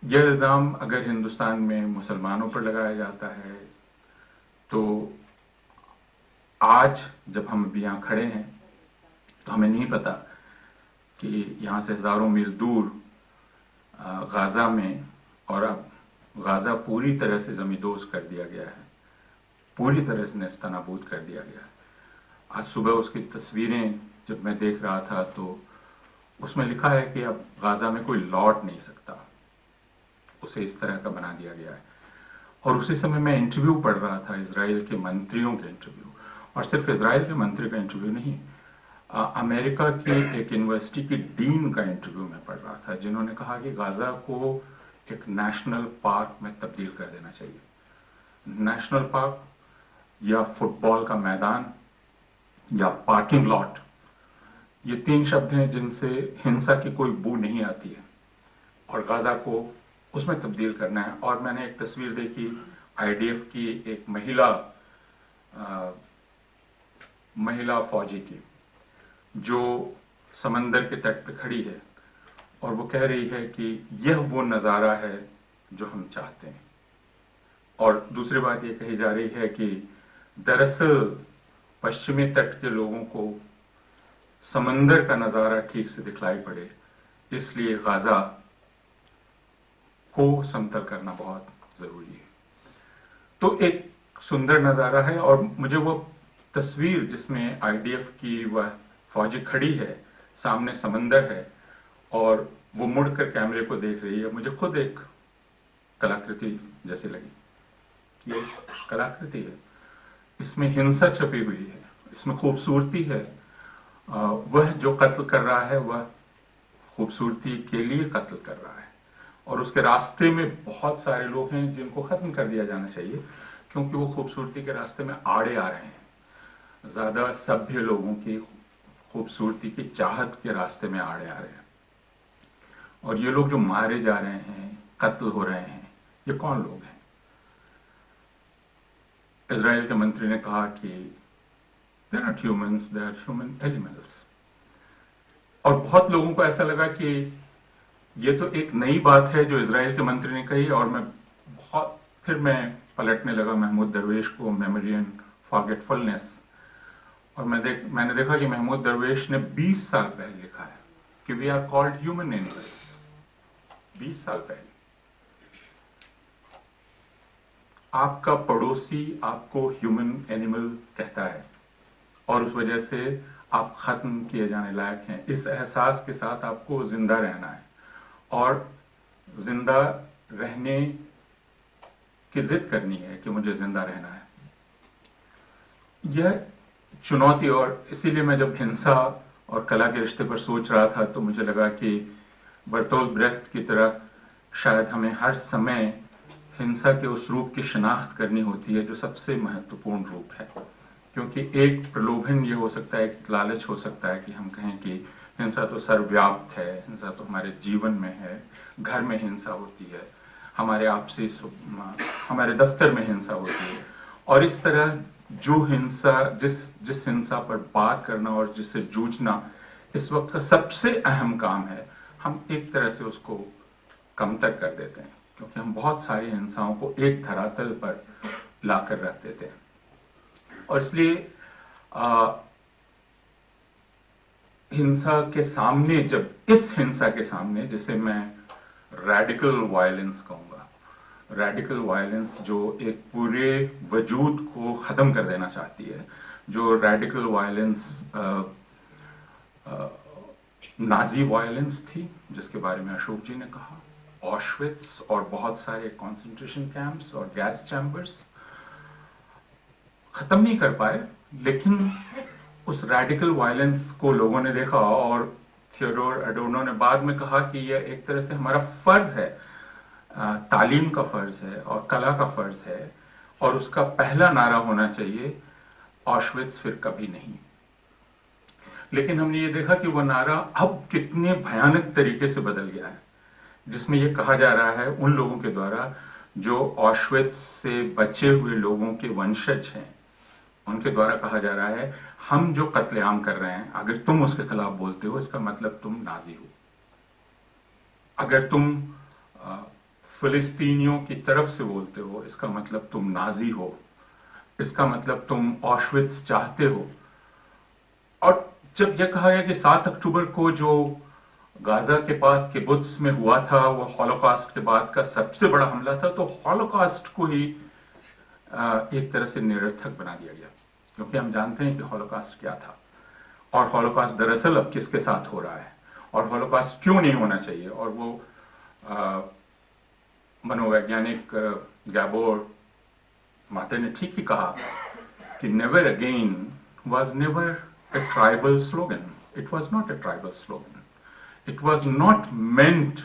I: यह इल्ज़ाम अगर हिंदुस्तान में मुसलमानों पर लगाया जाता है तो आज जब हम अभी यहाँ खड़े हैं तो हमें नहीं पता कि यहाँ से हज़ारों मील दूर गाज़ा में, और अब गाज़ा पूरी तरह से ज़मींदोज़ कर दिया गया है, पूरी तरह से नेस्तनाबूद कर दिया गया है। आज सुबह उसकी तस्वीरें जब मैं देख रहा था तो उसमें लिखा है कि अब गाज़ा में कोई लौट नहीं सकता, उसे इस तरह का बना दिया गया है। और उसी समय मैं इंटरव्यू पढ़ रहा था, इजराइल के मंत्रियों के इंटरव्यू, और सिर्फ इजराइल के मंत्री का इंटरव्यू नहीं, अमेरिका की एक यूनिवर्सिटी की डीन का इंटरव्यू मैं पढ़ रहा था, जिन्होंने कहा कि गाज़ा को एक नेशनल पार्क में तब्दील कर देना चाहिए। नेशनल पार्क या फुटबॉल का मैदान या पार्किंग लॉट, ये तीन शब्द हैं जिनसे हिंसा की कोई बू नहीं आती है, और गाज़ा को उसमें तब्दील करना है। और मैंने एक तस्वीर देखी आईडीएफ की एक महिला फौजी की, जो समंदर के तट पे खड़ी है और वो कह रही है कि यह वो नज़ारा है जो हम चाहते हैं। और दूसरी बात ये कही जा रही है कि दरअसल पश्चिमी तट के लोगों को समंदर का नज़ारा ठीक से दिखलाई पड़े, इसलिए गाज़ा को समतल करना बहुत ज़रूरी है। तो एक सुंदर नज़ारा है, और मुझे वो तस्वीर जिसमें आईडीएफ की वह फौजी खड़ी है, सामने समंदर है और वो मुड़कर कैमरे को देख रही है, मुझे खुद एक कलाकृति जैसी लगी। ये कलाकृति है, इसमें हिंसा छपी हुई है, इसमें खूबसूरती है। वह जो कत्ल कर रहा है वह खूबसूरती के लिए कत्ल कर रहा है, और उसके रास्ते में बहुत सारे लोग हैं जिनको खत्म कर दिया जाना चाहिए क्योंकि वो खूबसूरती के रास्ते में आड़े आ रहे हैं। ज्यादा सभ्य लोगों की खूबसूरती की चाहत के रास्ते में आड़े आ रहे हैं, और ये लोग जो मारे जा रहे हैं, कत्ल हो रहे हैं, ये कौन लोग हैं? इजराइल के मंत्री ने कहा कि they're not humans, they're human animals. और बहुत लोगों को ऐसा लगा कि ये तो एक नई बात है जो इजराइल के मंत्री ने कही, और फिर मैं पलटने लगा महमूद दरवेश को, मेमोरी एंड फॉरगेटफुलनेस, और मैंने देखा कि महमूद दरवेश ने 20 साल पहले लिखा है कि we are called human animals. 20 साल पहले आपका पड़ोसी आपको ह्यूमन एनिमल कहता है, और उस वजह से आप खत्म किए जाने लायक हैं। इस एहसास के साथ आपको जिंदा रहना है, और जिंदा रहने की जिद करनी है कि मुझे जिंदा रहना है। यह चुनौती, और इसीलिए मैं जब हिंसा और कला के रिश्ते पर सोच रहा था तो मुझे लगा कि बर्टोल्ट ब्रेख्ट की तरह शायद हमें हर समय हिंसा के उस रूप की शिनाख्त करनी होती है जो सबसे महत्वपूर्ण रूप है। क्योंकि एक प्रलोभन ये हो सकता है, एक लालच हो सकता है कि हम कहें कि हिंसा तो सर्वव्याप्त है, हिंसा तो हमारे जीवन में है, घर में हिंसा होती है, हमारे आपसी हमारे दफ्तर में हिंसा होती है, और इस तरह जो हिंसा जिस हिंसा पर बात करना और जिससे जूझना इस वक्त का सबसे अहम काम है, हम एक तरह से उसको कमतर कर देते हैं, क्योंकि हम बहुत सारी हिंसाओं को एक धरातल पर लाकर रख देते हैं। और इसलिए हिंसा के सामने, जब इस हिंसा के सामने, जिसे मैं रेडिकल वायलेंस कहूंगा, रेडिकल वायलेंस जो एक पूरे वजूद को खत्म कर देना चाहती है, जो रेडिकल वायलेंस नाजी वायलेंस थी जिसके बारे में अशोक जी ने कहा, ऑशविट्स और बहुत सारे कंसंट्रेशन कैंप्स और गैस चैम्बर्स खत्म नहीं कर पाए, लेकिन उस रेडिकल वायलेंस को लोगों ने देखा, और थियोडोर एडोर्नो ने बाद में कहा कि यह एक तरह से हमारा फर्ज है, तालीम का फर्ज है और कला का फर्ज है, और उसका पहला नारा होना चाहिए ऑशविट्स फिर कभी नहीं। लेकिन हमने ये देखा कि वह नारा अब कितने भयानक तरीके से बदल गया है, जिसमें यह कहा जा रहा है उन लोगों के द्वारा जो ऑशविट्स से बचे हुए लोगों के वंशज हैं, उनके द्वारा कहा जा रहा है हम जो कत्लेआम कर रहे हैं, अगर तुम उसके खिलाफ बोलते हो इसका मतलब तुम नाजी हो। अगर तुम फिलिस्तीनियों की तरफ से बोलते हो इसका मतलब तुम नाजी हो, इसका मतलब तुम ऑशविट्स चाहते हो। और जब यह कहा गया कि 7 अक्टूबर को जो गाजा के पास किबुत्स में हुआ था वो हॉलोकॉस्ट के बाद का सबसे बड़ा हमला था, तो हॉलोकॉस्ट को ही एक तरह से निरर्थक बना दिया गया, क्योंकि हम जानते हैं कि हॉलोकॉस्ट क्या था, और हॉलोकॉस्ट दरअसल अब किसके साथ हो रहा है, और हॉलोकॉस्ट क्यों नहीं होना चाहिए। और वो मनोवैज्ञानिक गैबोर माते ने ठीक ही कहा कि never again was never a tribal slogan. It was not a tribal slogan. It was not meant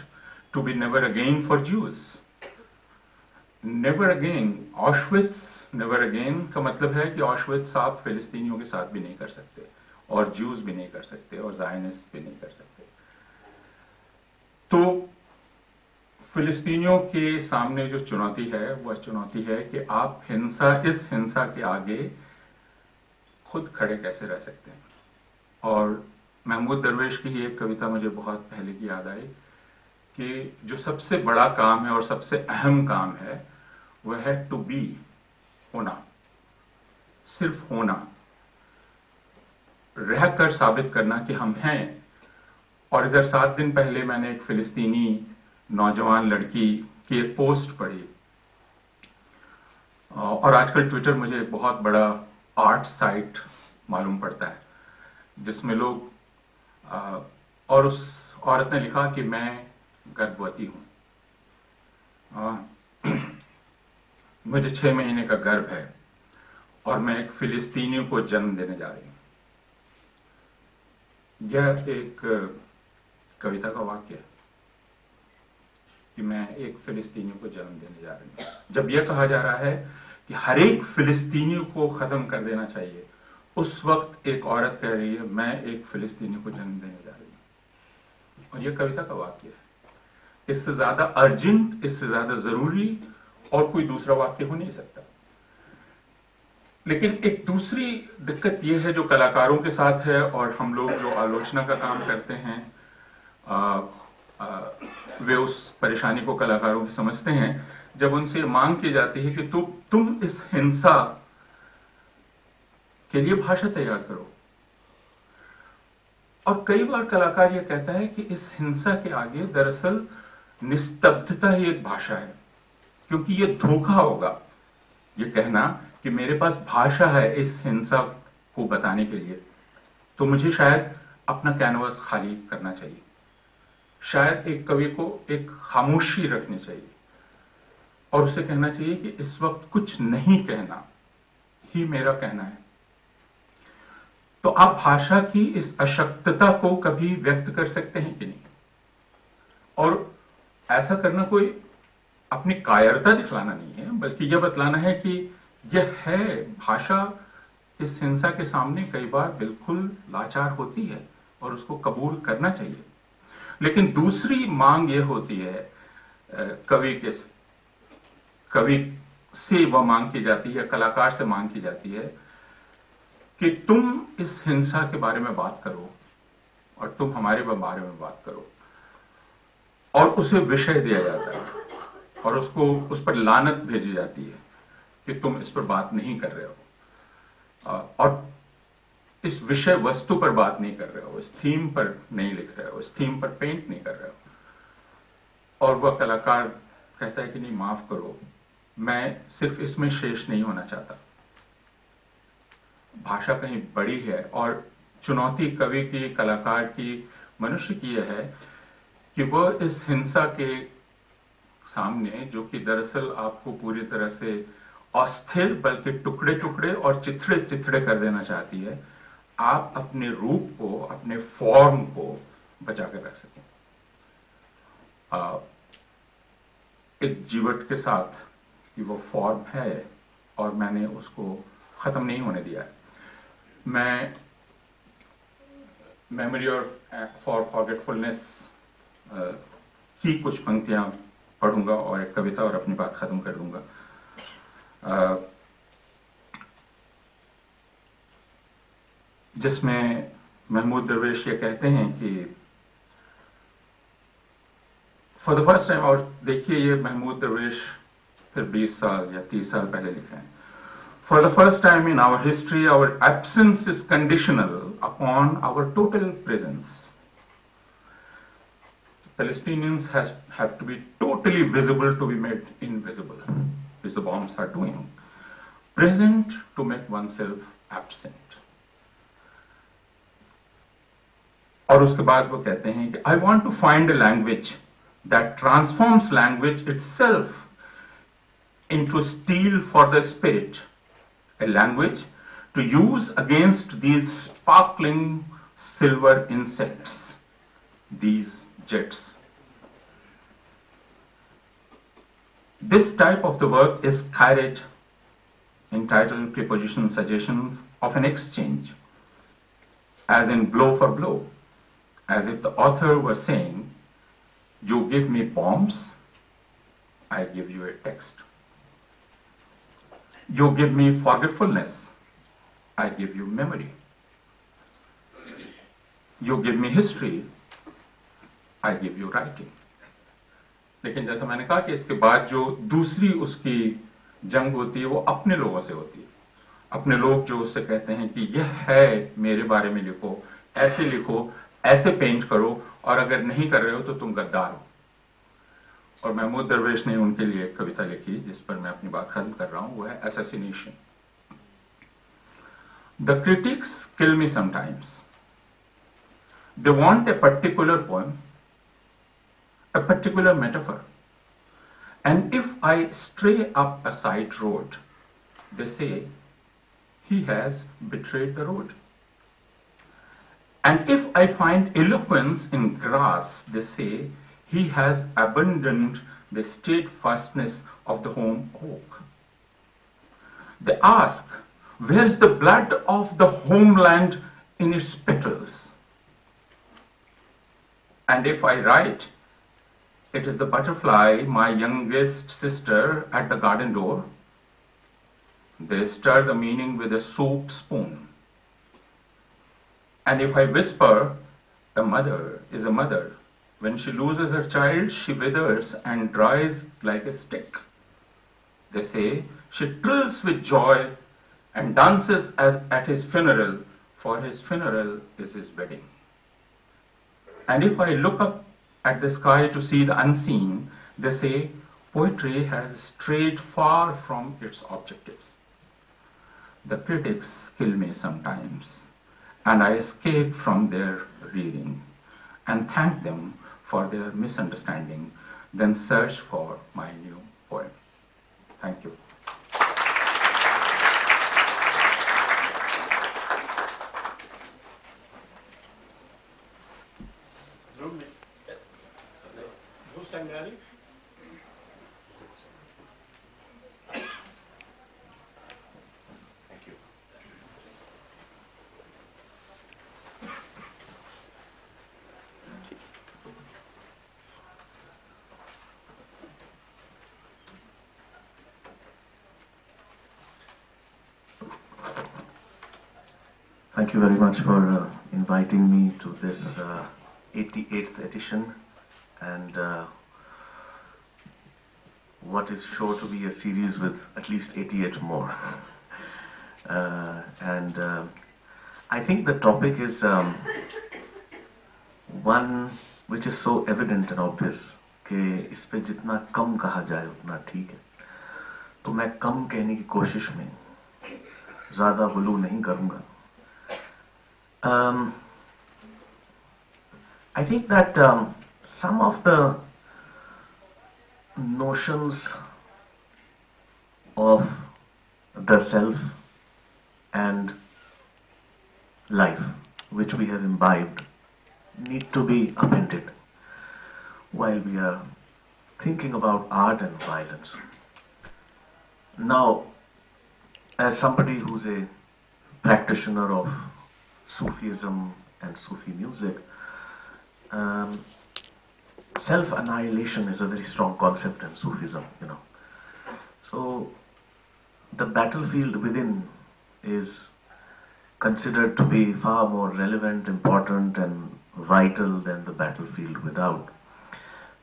I: to be never again for Jews. Never again, Auschwitz, never again का मतलब है कि ऑशविट्स आप फिलिस्तीनियों के साथ भी नहीं कर सकते, और ज्यूज भी नहीं कर सकते, और ज़ायनिस्ट भी नहीं कर सकते। तो फिलिस्तीनियों के सामने जो चुनौती है वह चुनौती है कि आप इस हिंसा के आगे खुद खड़े कैसे रह सकते हैं। और महमूद दरवेश की ही एक कविता मुझे बहुत पहले की याद आई कि जो सबसे बड़ा काम है और सबसे अहम काम है वह है टू बी, होना, सिर्फ होना, रहकर साबित करना कि हम हैं। और इधर 7 दिन पहले मैंने एक फिलिस्तीनी नौजवान लड़की की एक पोस्ट पढ़ी, और आजकल ट्विटर मुझे एक बहुत बड़ा आर्ट साइट मालूम पड़ता है, जिसमें लोग और उस औरत ने लिखा कि मैं गर्भवती हूं, मुझे 6 महीने का गर्भ है और मैं एक फिलिस्तीनी को जन्म देने जा रही हूं। यह एक कविता का वाक्य है कि मैं एक फिलिस्तीनी को जन्म देने जा रही हूं। जब यह कहा जा रहा है कि हर एक फिलिस्तीनी को खत्म कर देना चाहिए, उस वक्त एक औरत कह रही है मैं एक फिलिस्तीनी को जन्म देने जा रही हूं। और यह कविता का वाक्य है। इससे ज्यादा अर्जेंट, इससे ज्यादा जरूरी और कोई दूसरा वाक्य हो नहीं सकता। लेकिन एक दूसरी दिक्कत ये है जो कलाकारों के साथ है और हम लोग जो आलोचना का काम करते हैं वे उस परेशानी को कलाकारों की समझते हैं जब उनसे मांग की जाती है कि तुम इस हिंसा के लिए भाषा तैयार करो। और कई बार कलाकार यह कहता है कि इस हिंसा के आगे दरअसल निस्तब्धता ही एक भाषा है, क्योंकि यह धोखा होगा ये कहना कि मेरे पास भाषा है इस हिंसा को बताने के लिए, तो मुझे शायद अपना कैनवास खाली करना चाहिए। शायद एक कवि को एक खामोशी रखनी चाहिए और उसे कहना चाहिए कि इस वक्त कुछ नहीं कहना ही मेरा कहना है। तो आप भाषा की इस अशक्तता को कभी व्यक्त कर सकते हैं कि नहीं? और ऐसा करना कोई अपनी कायरता दिखलाना नहीं है, बल्कि यह बतलाना है कि यह है भाषा इस हिंसा के सामने कई बार बिल्कुल लाचार होती है और उसको कबूल करना चाहिए। लेकिन दूसरी मांग यह होती है कवि से वह मांग की जाती है, कलाकार से मांग की जाती है कि तुम इस हिंसा के बारे में बात करो और तुम हमारे बारे में बात करो, और उसे विषय दिया जाता है और उसको उस पर लानत भेजी जाती है कि तुम इस पर बात नहीं कर रहे हो और इस विषय वस्तु पर बात नहीं कर रहे हो, इस थीम पर नहीं लिख रहे हो, इस थीम पर पेंट नहीं कर रहे हो। और वह कलाकार कहता है कि नहीं, माफ करो, मैं सिर्फ इसमें शेष नहीं होना चाहता। भाषा कहीं बड़ी है और चुनौती कवि की, कलाकार की, मनुष्य की यह है कि वह इस हिंसा के सामने, जो कि दरअसल आपको पूरी तरह से अस्थिर बल्कि टुकड़े टुकड़े और चिथड़े चिथड़े कर देना चाहती है, आप अपने रूप को, अपने फॉर्म को बचा कर रख सकें एक जीवट के साथ कि वो फॉर्म है और मैंने उसको खत्म नहीं होने दिया है। मैं मेमोरी और फॉर फॉरगेटफुलनेस की कुछ पंक्तियां पढ़ूंगा और एक कविता और अपनी बात खत्म कर दूंगा। जिसमें महमूद दरवेश ये कहते हैं कि फॉर द फर्स्ट टाइम, और देखिए ये महमूद दरवेश फिर 20 साल या 30 साल पहले लिखे हैं। For the first time in our history, our absence is conditional upon our total presence. Palestinians have to be totally visible to be made invisible, which the bombs are doing. Present to make oneself absent. और उसके बाद वो कहते हैं कि I want to find a language that transforms language itself into steel for the spirit. A language to use against these sparkling silver insects, these jets. This type of the work is carried, entitled Preposition Suggestion of an Exchange, as in blow for blow, as if the author were saying, you give me bombs, I give you a text. You give me forgetfulness, I give you memory. You give me history, I give you writing. लेकिन जैसा मैंने कहा कि इसके बाद जो दूसरी उसकी जंग होती है वो अपने लोगों से होती है। अपने लोग जो उससे कहते हैं कि यह है, मेरे बारे में लिखो, ऐसे पेंट करो, और अगर नहीं कर रहे हो तो तुम गद्दार हो। और महमूद दरवेश ने उनके लिए एक कविता लिखी जिस पर मैं अपनी बात खत्म कर रहा हूं, वो है Assassination. The critics kill me sometimes. They want a particular poem, a particular metaphor, and if I stray up a side road, they say he has betrayed the road. And if I find eloquence in grass, they say he has abandoned the steadfastness of the home oak. They ask, where is the blood of the homeland in its petals? And if I write, it is the butterfly, my youngest sister, at the garden door, They stir the meaning with a soup spoon. And if I whisper, a mother is a mother. When she loses her child, she withers and dries like a stick. They say she trills with joy and dances as at his funeral, for his funeral is his wedding. And if I look up at the sky to see the unseen, they say poetry has strayed far from its objectives. The critics kill me sometimes, and I escape from their reading and thank them for their misunderstanding, then search for my new poem. Thank you.
C: Dhruv Sangari. Thank you.
J: Thank you very much for inviting me to this 88th edition and what is sure to be a series with at least 88 more. I think the topic is one which is so evident and obvious कि इस पे जितना कम कहा जाए उतना ठीक है, तो मैं कम कहने की कोशिश में ज़्यादा गुलू नहीं करूँगा. I think that some of the notions of the self and life which we have imbibed need to be upended while we are thinking about art and violence. Now, as somebody who's a practitioner of Sufism and Sufi music, self-annihilation is a very strong concept in Sufism, you know. So the battlefield within is considered to be far more relevant, important and vital than the battlefield without.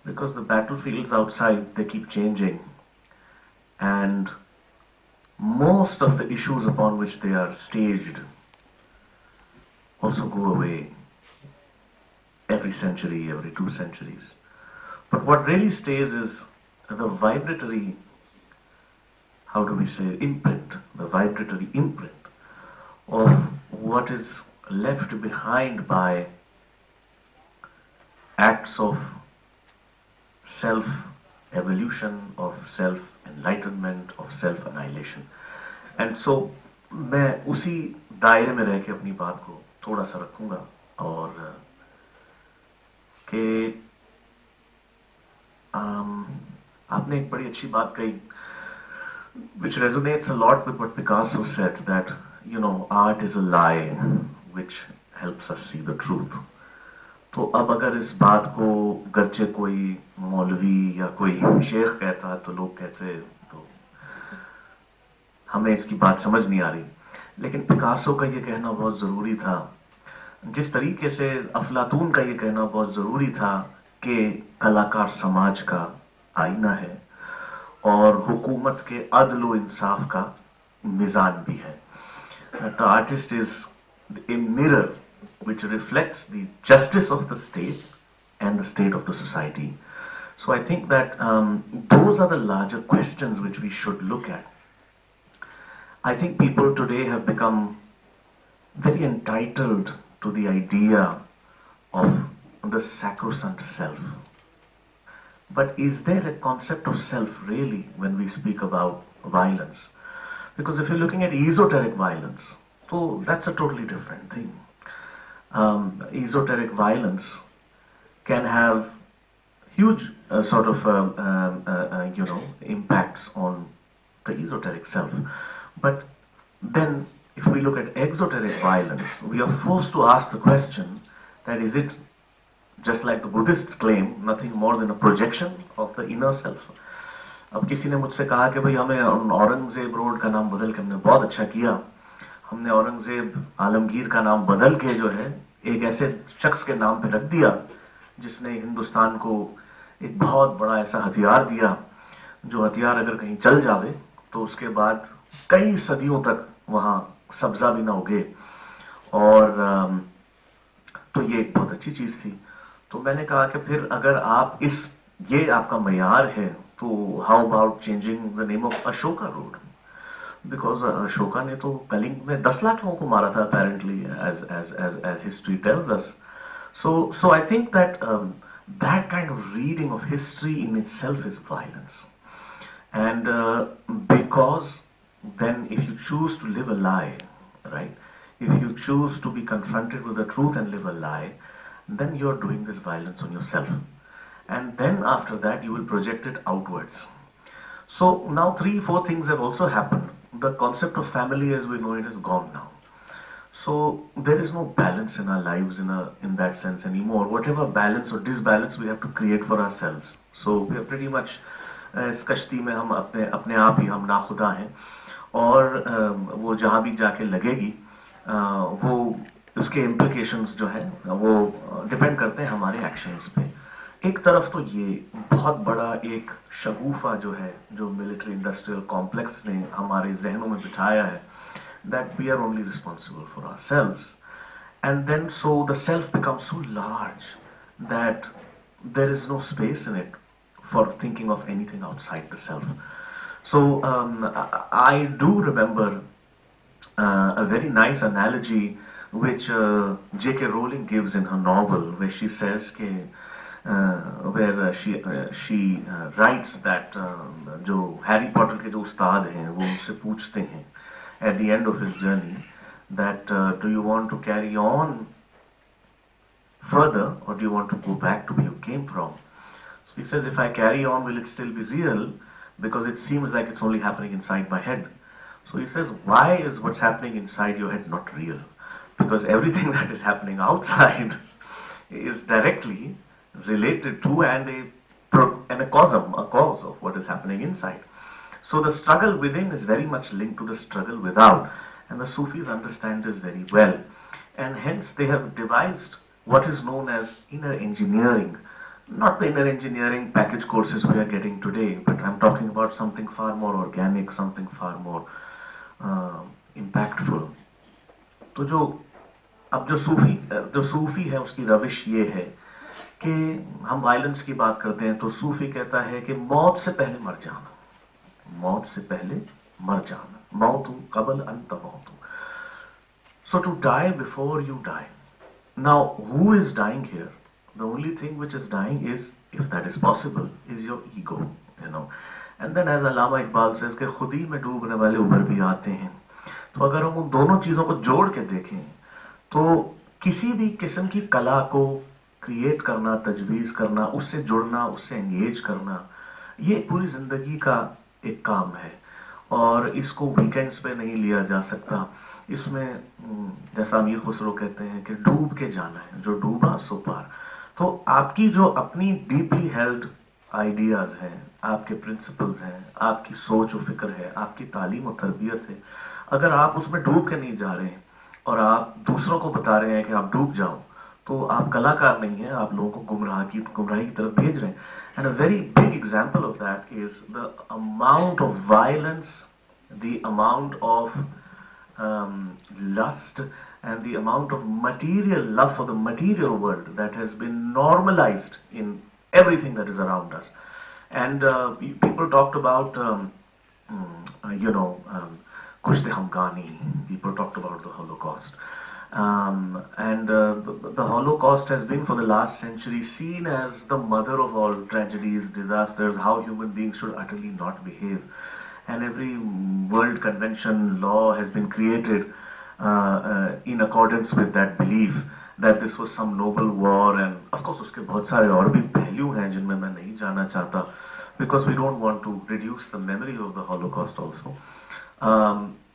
J: Because the battlefields outside, they keep changing, and most of the issues upon which they are staged also go away every century, every 2 centuries. But what really stays is the vibratory, how do we say, imprint, the vibratory imprint of what is left behind by acts of self-evolution, of self-enlightenment, of self-annihilation. And so, मैं उसी दायरे में रह के अपनी बात को थोड़ा सा रखूंगा और कि आपने एक बड़ी अच्छी बात कही, which resonates a lot with what Picasso said, that you know art is a lie which helps us see the truth. तो अब अगर इस बात को गर्चे कोई मौलवी या कोई शेख कहता तो लोग कहते तो हमें इसकी बात समझ नहीं आ रही, लेकिन पिकासो का ये कहना बहुत ज़रूरी था. जिस तरीके से अफलातून का ये कहना बहुत ज़रूरी था कि कलाकार समाज का आईना है और हुकूमत के अदल व इंसाफ का मिज़ान भी है. The artist is a mirror which reflects the justice of the state and the state of the society. So I think that those are the larger questions which we should look at. I think people today have become very entitled to the idea of the sacrosanct self. But is there a concept of self really when we speak about violence? Because if you're looking at esoteric violence, so that's a totally different thing. Esoteric violence can have huge impacts on the esoteric self. But then if we look at exoteric violence, we are forced to ask the question that is it, just like the Buddhists claim, nothing more than a projection of the inner self. अब किसी ने मुझसे कहा कि भाई हमें Aurangzeb road का नाम बदल के, हमने बहुत अच्छा किया, हमने औरंगजेब आलमगीर का नाम बदल के जो है एक ऐसे शख्स के नाम पे रख दिया जिसने हिंदुस्तान को एक बहुत बड़ा ऐसा हथियार दिया, जो हथियार अगर कहीं चल जावे तो उसके बाद कई सदियों तक वहां सब्जा भी ना उगे। और तो ये एक बहुत अच्छी चीज थी। तो मैंने कहा कि फिर अगर आप ये आपका मयार है, तो how about changing the name of Ashoka road, because Ashoka ने तो कलिंग में 10 लाख लोगों को मारा था apparently, as history tells us. So I think that that kind of reading of history in itself is violence, and because then if you choose to live a lie, right? If you choose to be confronted with the truth and live a lie, then you're doing this violence on yourself, and then after that you will project it outwards. So now 3-4 things have also happened. The concept of family as we know it is gone now. So there is no balance in our lives in that sense anymore. Whatever balance or disbalance we have to create for ourselves. So we are pretty much इस कश्ती में हम अपने आप ही हम नाखुदा हैं, और वो जहाँ भी जाके लगेगी वो उसके implications जो है वो डिपेंड करते हैं हमारे एक्शंस पे। एक तरफ तो ये बहुत बड़ा एक शगुफा जो है, जो मिलिट्री इंडस्ट्रियल कॉम्प्लेक्स ने हमारे जहनों में बिठाया है, that we are only responsible for ourselves, and then so the self becomes so large that there is no space in it for thinking of anything outside the self. So I do remember a very nice analogy which J.K. Rowling gives in her novel, where she says where she writes that जो Harry Potter के जो उस्ताद हैं वो उनसे पूछते हैं at the end of his journey that do you want to carry on further or do you want to go back to where you came from? So he says, if I carry on, will it still be real? Because it seems like it's only happening inside my head. So he says, why is what's happening inside your head not real? Because everything that is happening outside is directly related to and a cause of what is happening inside. So the struggle within is very much linked to the struggle without, and the Sufis understand this very well, and hence they have devised what is known as inner engineering. Not the inner engineering package courses we are getting today, but I'm talking about something far more organic, something far more impactful. तो जो सूफी है उसकी रविश ये है कि हम violence की बात करते हैं तो सूफी कहता है कि मौत से पहले मर जाना, मौत से पहले मर जाना, मौतु कबल अंत मौतु. So to die before you die. Now who is dying here? The only thing which is dying is, if that is possible, is your ego, you know. And then as Allama Iqbal says कि खुद ही में डूबने वाले उभर भी आते हैं. तो अगर हम उन दोनों चीजों को जोड़ के देखें तो किसी भी किस्म की कला को क्रिएट करना, तजवीज़ करना, उससे जुड़ना, उससे एंगेज करना, ये पूरी जिंदगी का एक काम है और इसको वीकेंड्स पे नहीं लिया जा सकता. इसमें जैसा अमीर खुसरो कहते हैं कि डूब के जाना है, जो डूबा सो पार. तो आपकी जो अपनी डीपली हेल्ड आइडियाज हैं, आपके प्रिंसिपल्स हैं, आपकी सोच और फिक्र है, आपकी तालीम और तरबियत है, अगर आप उसमें डूब के नहीं जा रहे हैं और आप दूसरों को बता रहे हैं कि आप डूब जाओ, तो आप कलाकार नहीं हैं, आप लोगों को गुमराही की तरफ भेज रहे हैं. And a very big example of that is the amount of violence, the amount of lust, and the amount of material love for the material world that has been normalized in everything that is around us. And people talked about, Kushte Hamgani, people talked about the Holocaust. And the Holocaust has been for the last century seen as the mother of all tragedies, disasters, how human beings should utterly not behave. And every world convention law has been created in accordance with that belief that this was some noble war. And of course उसके बहुत सारे और भी पहलू हैं जिनमें मैं नहीं जाना चाहता, because we don't want to reduce the memory of the Holocaust also.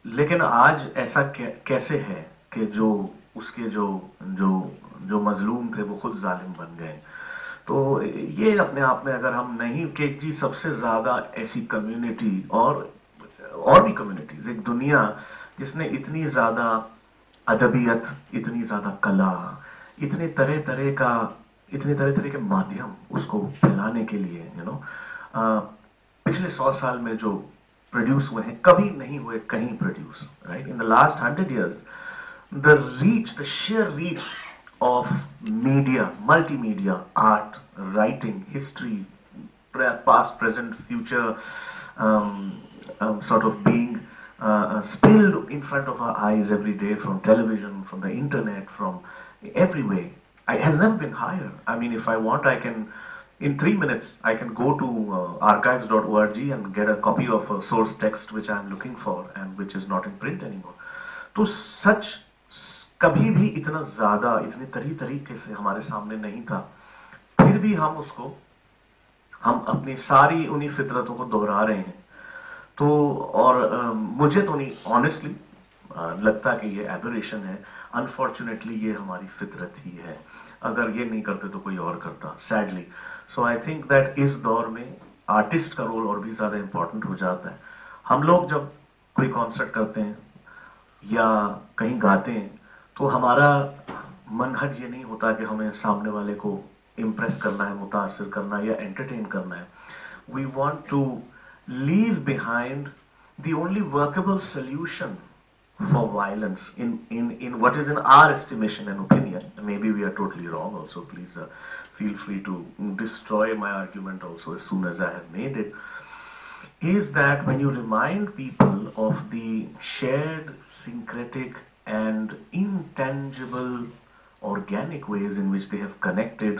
J: लेकिन आज ऐसा कैसे है कि जो उसके जो मजलूम थे वो खुद जालिम बन गए. तो ये अपने आप में अगर हम नहीं कि जी सबसे ज़्यादा ऐसी कम्युनिटी और भी कम्युनिटीज़, एक दुनिया जिसने इतनी ज़्यादा अदबियत, इतनी ज़्यादा कला, इतने तरह तरह के माध्यम उसको फैलाने के लिए पिछले 100 साल में जो प्रोड्यूस हुए हैं कभी नहीं हुए कहीं produce, right? In the last 100 years the sheer reach of media, multimedia, art, writing, history, past, present, future, sort of being spilled in front of our eyes every day from television, from the internet, from every way. It has never been higher. I mean, if I want, I can, in 3 minutes, I can go to archives.org and get a copy of a source text which I am looking for and which is not in print anymore. तो सच कभी भी इतना ज़्यादा, इतने तरीके से हमारे सामने नहीं था, फिर भी हम अपनी सारी उन्हीं फितरतों को दोहरा रहे हैं. तो और मुझे तो नहीं, ऑनेस्टली लगता कि ये एबरेशन है. अनफॉर्चुनेटली ये हमारी फितरत ही है. अगर ये नहीं करते तो कोई और करता, sadly. So I think that इस दौर में आर्टिस्ट का रोल और भी ज़्यादा इम्पोर्टेंट हो जाता है. हम लोग जब कोई कॉन्सर्ट करते हैं या कहीं गाते हैं तो हमारा मनहज ये नहीं होता कि हमें सामने वाले को इम्प्रेस करना है, मुतासिर करना है या एंटरटेन करना है. We want to leave behind the only workable solution for violence in what is in our estimation and opinion. Maybe we are totally wrong also. Please feel free to destroy my argument also as soon as I have made it. Is that when you remind people of the shared syncretic and intangible organic ways in which they have connected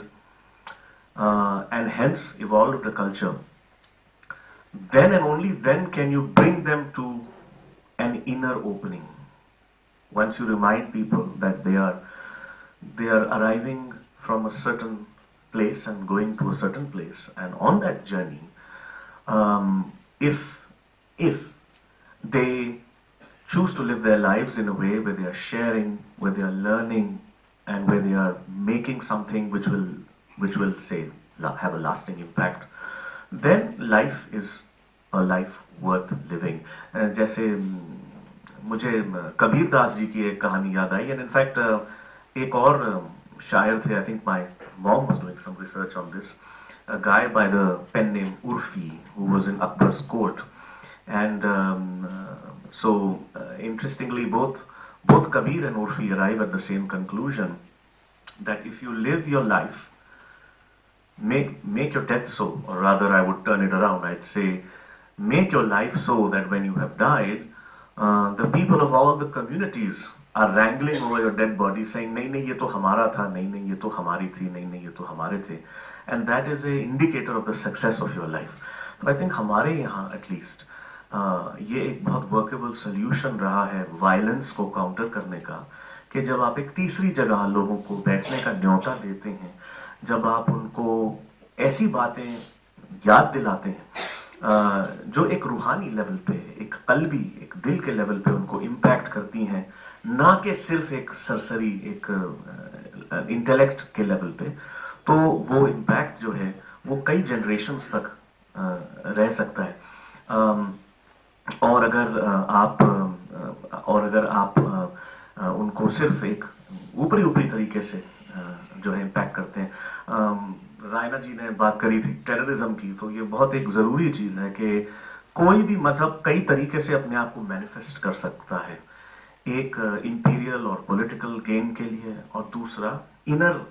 J: and hence evolved a culture, then and only then can you bring them to an inner opening. Once you remind people that they are arriving from a certain place and going to a certain place, and on that journey, if they choose to live their lives in a way where they are sharing, where they are learning, and where they are making something which will say have a lasting impact, then life is a life worth living. जैसे मुझे कबीर दास जी की एक कहानी याद आई, and in fact एक और शायर थे, I think my mom was doing some research on this, a guy by the pen name Urfi who was in Akbar's court, and so interestingly both Kabir and Urfi arrive at the same conclusion that if you live your life, make your death so, or rather I would turn it around, I'd say make your life so that when you have died, the people of all the communities are wrangling over your dead body, saying नहीं ये तो हमारा था, नहीं ये तो हमारी थी, नहीं ये तो हमारे थे, and that is a indicator of the success of your life. So I think हमारे यहाँ at least ये एक बहुत workable solution रहा है violence को counter करने का, कि जब आप एक तीसरी जगह लोगों को बैठने का न्योता देते हैं, जब आप उनको ऐसी बातें याद दिलाते हैं जो एक रूहानी लेवल पे, एक कल्बी, एक दिल के लेवल पे उनको इम्पैक्ट करती हैं, ना कि सिर्फ एक सरसरी एक इंटेलेक्ट के लेवल पे, तो वो इम्पैक्ट जो है वो कई जनरेशन्स तक रह सकता है. और अगर आप उनको सिर्फ एक ऊपरी तरीके से जो है इम्पैक्ट करते हैं. रायना जी ने बात करी थी टेररिज्म की, तो ये बहुत एक ज़रूरी चीज़ है कि कोई भी मजहब कई तरीके से अपने आप को मैनिफेस्ट कर सकता है. एक इंपीरियल और पॉलिटिकल गेन के लिए, और दूसरा इनर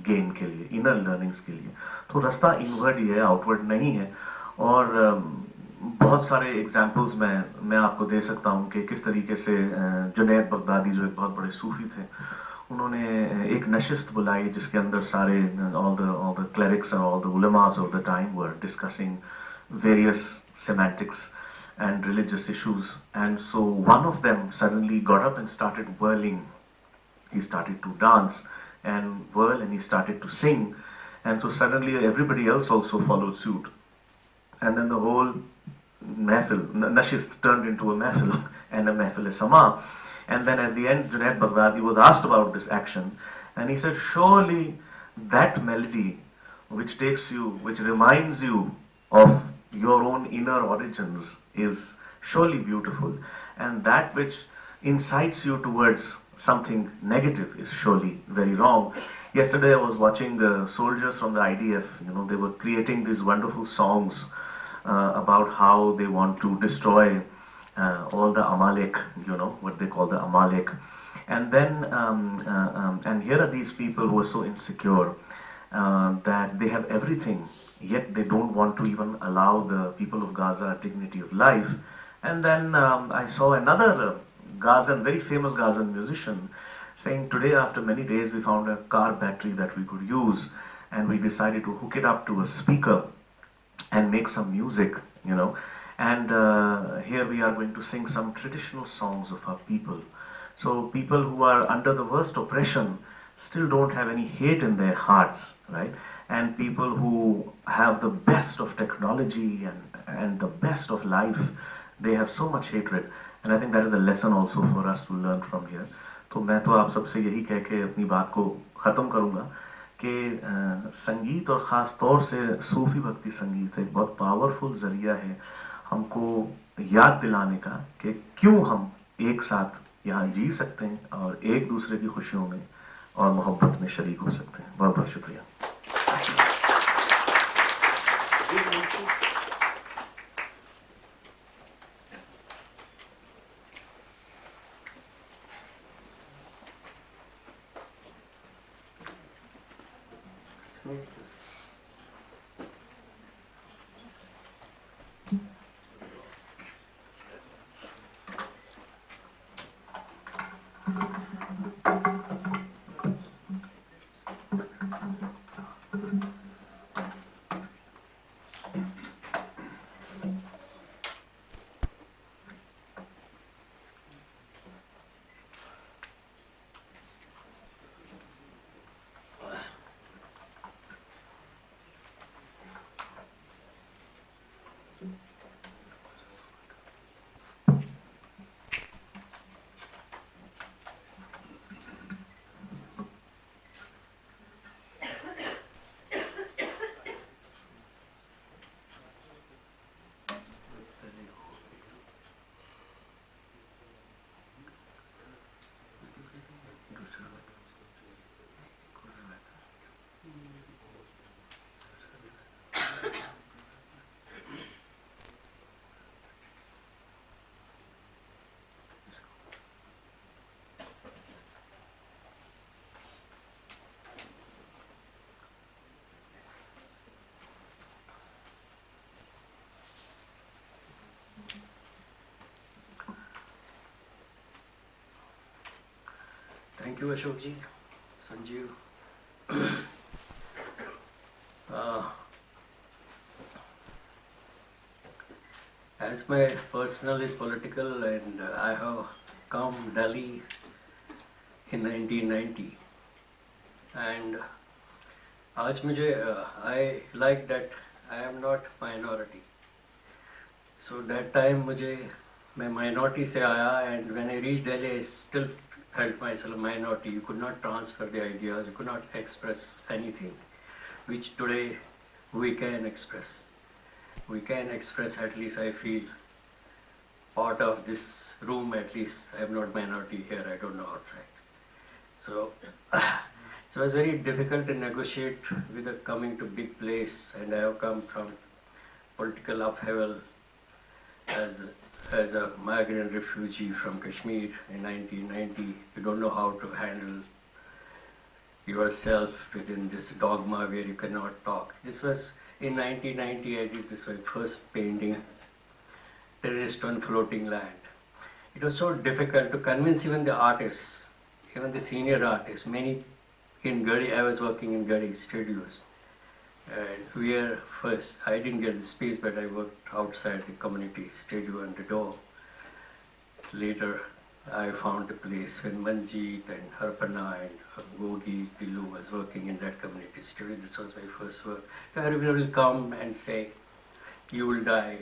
J: गेन के लिए, इनर लर्निंग्स के लिए. तो रास्ता इनवर्ड ही है, आउटवर्ड नहीं है. और बहुत सारे एग्जाम्पल्स मैं आपको दे सकता हूँ कि किस तरीके से जुनैद बगदादी जो एक बहुत बड़े सूफी थे, उन्होंने एक नशिस्त बुलाई जिसके अंदर सारे all the clerics and all the ulamas of the time were discussing various semantics and religious issues, and so one of them suddenly got up and started whirling. He started to dance and whirl, and he started to sing, and so suddenly everybody else also followed suit, and then the whole mehfil, nashist, turned into a mehfil and a mehfil-e-sama. And then at the end, Junaid Baghdadi was asked about this action, and he said, surely that melody which takes you, which reminds you of your own inner origins is surely beautiful, and that which incites you towards something negative is surely very wrong. Yesterday I was watching the soldiers from the IDF, they were creating these wonderful songs about how they want to destroy all the Amalek, what they call the Amalek. And then, and here are these people who are so insecure that they have everything, yet they don't want to even allow the people of Gaza dignity of life. And then I saw another Gazan, very famous Gazan musician, saying, today after many days we found a car battery that we could use, and we decided to hook it up to a speaker and make some music, and here we are going to sing some traditional songs of our people. So people who are under the worst oppression still don't have any hate in their hearts, right? And people who have the best of technology and the best of life, they have so much hatred. And I think that is a lesson also for us to learn from here. तो मैं तो आप सबसे यही कह के अपनी बात को ख़त्म करूँगा कि संगीत और ख़ास तौर से सूफ़ी भक्ति संगीत एक बहुत पावरफुल ज़रिया है हमको याद दिलाने का कि क्यों हम एक साथ यहाँ जी सकते हैं और एक दूसरे की खुशियों में और मोहब्बत में शरीक हो सकते हैं। बहुत बहुत शुक्रिया।
K: Thank you, Ashok ji, Sanjeev. As my personal is political, and I have come Delhi in 1990, and आज मुझे I like that I am not minority. So that time मैं minority से आया, and when I reached Delhi, I still felt myself a minority. You could not transfer the ideas, you could not express anything, which today we can express. We can express, at least I feel, part of this room, at least I am not minority here, I don't know outside. So, so it was very difficult to negotiate with a coming to big place, and I have come from political upheaval as a migrant refugee from Kashmir in 1990. You don't know how to handle yourself within this dogma where you cannot talk. This was in 1990, I did this my first painting, Terrorist on Floating Land. It was so difficult to convince even the artists, even the senior artists. Many in Gari, I was working in Gari studios. And we are first, I didn't get the space, but I worked outside the community studio on the door. Later, I found a place when Manjeet and Harpana and Gogi, Tilu was working in that community studio. This was my first work. So everyone will come and say, you will die,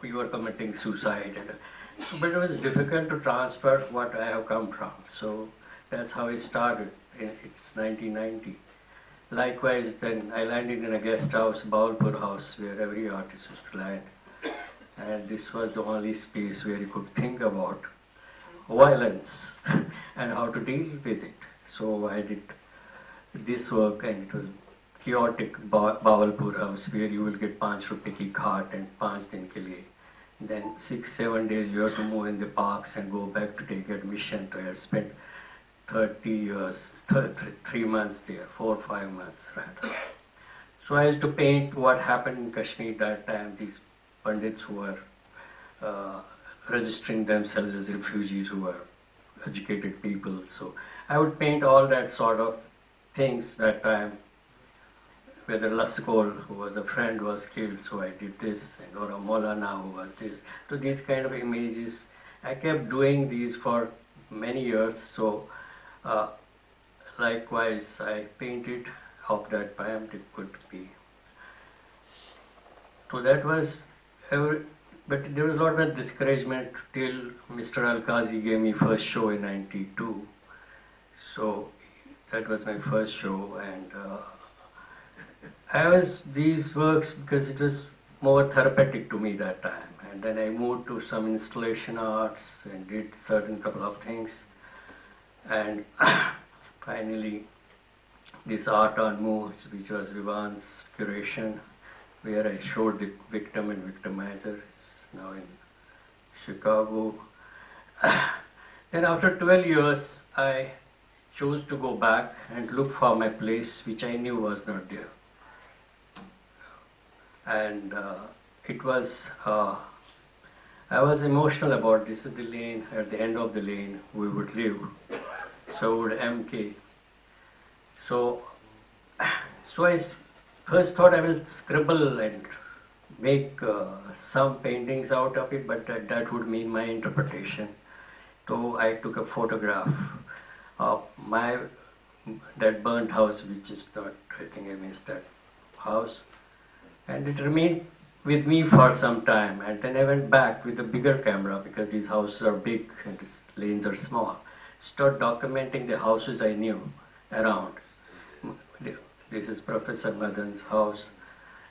K: you are committing suicide. But it was difficult to transfer what I have come from. So that's how it started. It's 1990. Likewise, then I landed in a guest house, Bawalpur house, where every artist used to land. And this was the only space where you could think about violence and how to deal with it. So I did this work, and it was chaotic Bawalpur house, where you will get 5 rupee ki khat and 5 din ke liye. Then 6-7 days you have to move in the parks and go back to take admission. So I had spent 30 years, 3 months there, 4 or 5 months rather. So I used to paint what happened in Kashmir that time, these Pandits who were registering themselves as refugees, who were educated people. So I would paint all that sort of things that time, whether Laskol, who was a friend, was killed, so I did this, and or a Maulana, who was this. So these kind of images, I kept doing these for many years. So likewise, I painted of that poem, it could be. So that was, but there was a lot of discouragement till Mr. Al-Qazi gave me first show in '92. So that was my first show, and I was these works because it was more therapeutic to me that time. And then I moved to some installation arts and did certain couple of things. And finally, this art on moves, which was Vivan's curation, where I showed the victim and victimizer, now in Chicago. Then after 12 years, I chose to go back and look for my place, which I knew was not there. And it was, I was emotional about this. The lane, at the end of the lane, we would live. So would MK. So I first thought I will scribble and make some paintings out of it, but that would mean my interpretation. So I took a photograph of that burnt house, which is not, I think I missed that house. And it remained with me for some time. And then I went back with a bigger camera, because these houses are big and these lanes are small. Start documenting the houses I knew around. This is Professor Madan's house.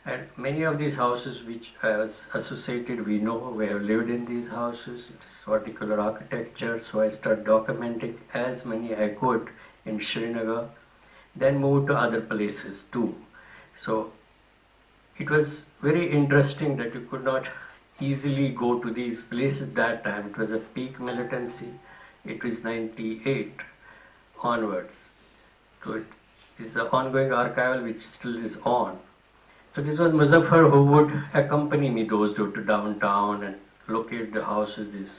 K: And many of these houses which I was associated, we know, we have lived in these houses. It's particular architecture. So I started documenting as many I could in Srinagar, then moved to other places too. So it was very interesting that you could not easily go to these places that time. It was a peak militancy. It was 98 onwards. So it is an ongoing archival which still is on. So this was Muzaffar who would accompany me those days to downtown and locate the houses, these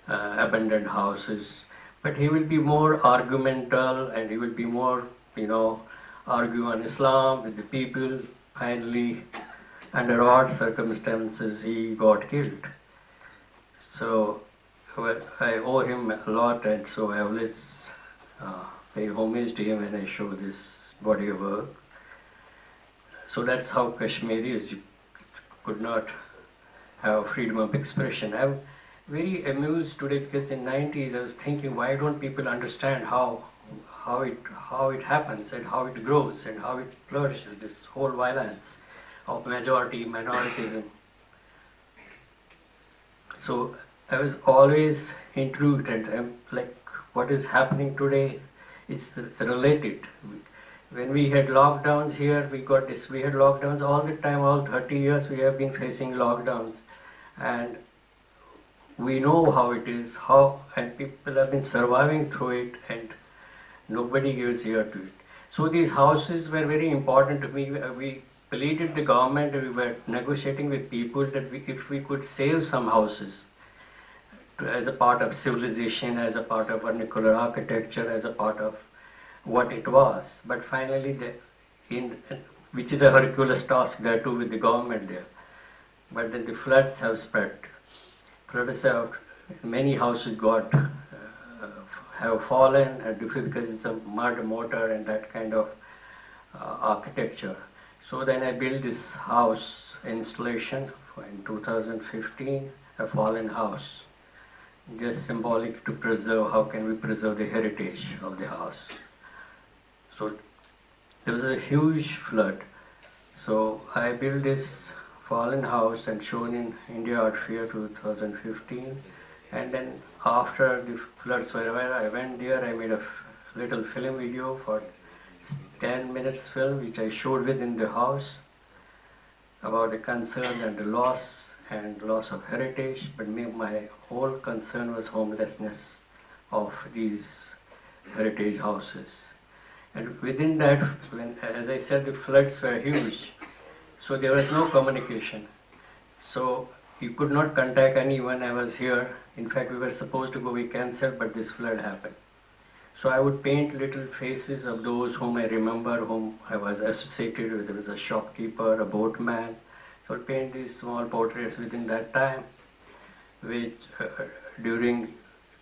K: abandoned houses. But he will be more argumental, and he will be more, argue on Islam with the people. Finally, under odd circumstances, he got killed. So I owe him a lot, and so I always pay homage to him when I show this body of work. So that's how Kashmiris, you could not have freedom of expression. I'm very amused today, because in '90s I was thinking, why don't people understand how it happens and how it grows and how it flourishes, this whole violence of majority, minoritism. So I was always intrigued, and I'm like, what is happening today is related. When we had lockdowns here, we had lockdowns all the time, all 30 years we have been facing lockdowns. And we know how it is, and people have been surviving through it, and nobody gives ear to it. So these houses were very important to me. We pleaded the government, we were negotiating with people that if we could save some houses as a part of civilization, as a part of vernacular architecture, as a part of what it was. But finally, which is a Hercules task there too with the government there. But then the floods have spread. Floods have, many houses have fallen, because it's a mud mortar and that kind of architecture. So then I built this house installation in 2015, a fallen house, just symbolic to preserve, how can we preserve the heritage of the house. So there was a huge flood. So I built this fallen house and shown in India Art Fair 2015. And then after the floods were over, I went there, I made a little film video for 10 minutes film, which I showed within the house about the concern and the loss of heritage. But my whole concern was homelessness of these heritage houses. And within that, when, as I said, the floods were huge, so there was no communication. So you could not contact anyone. I was here. In fact, we were supposed to go, we cancelled, but this flood happened. So I would paint little faces of those whom I remember, whom I was associated with. There was a shopkeeper, a boatman. So I would paint these small portraits within that time, which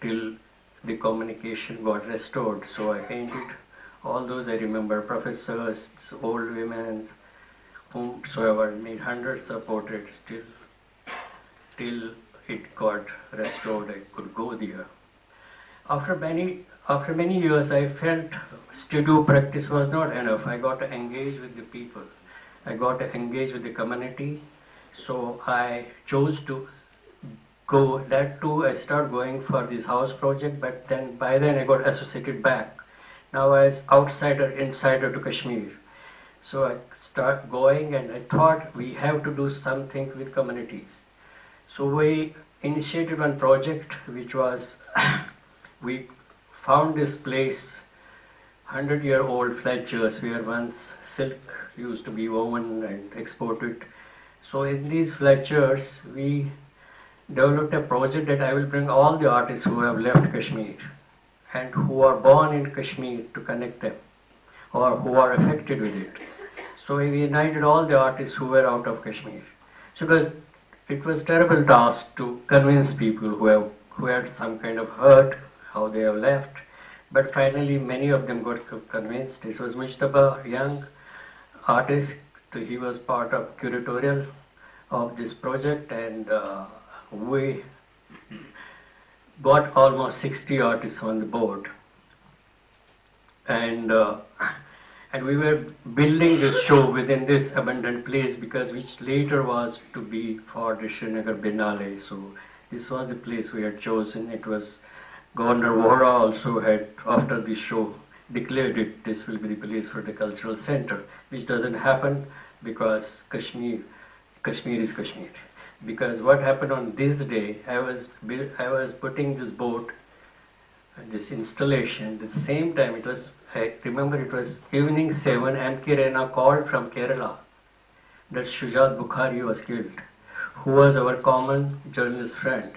K: till the communication got restored. So I painted all those I remember, professors, old women, whomsoever, made hundreds of portraits till it got restored. I could go there. After many years, I felt studio practice was not enough. I got to engage with the people. I got to engage with the community. So I chose to go. That too, I started going for this house project, but then by then I got associated back. Now I was outsider, insider to Kashmir. So I started going and I thought we have to do something with communities. So we initiated one project which was, we found this place, 100-year-old fletchers where once silk used to be woven and exported. So in these fletchers, we developed a project that I will bring all the artists who have left Kashmir and who are born in Kashmir to connect them, or who are affected with it. So we united all the artists who were out of Kashmir. So it was a terrible task to convince people who had some kind of hurt, how they have left. But finally, many of them got convinced. It was Mujtaba, a young artist. He was part of curatorial of this project, and we got almost 60 artists on the board. And we were building this show within this abandoned place, because which later was to be for the Srinagar Biennale. So this was the place we had chosen. It was Governor Vohra also had, after the show, declared it, this will be the place for the cultural center, which doesn't happen because Kashmir is Kashmir. Because what happened on this day, I was putting this boat, this installation, at the same time I remember it was evening 7, M.K. Raina called from Kerala that Shujat Bukhari was killed, who was our common journalist friend,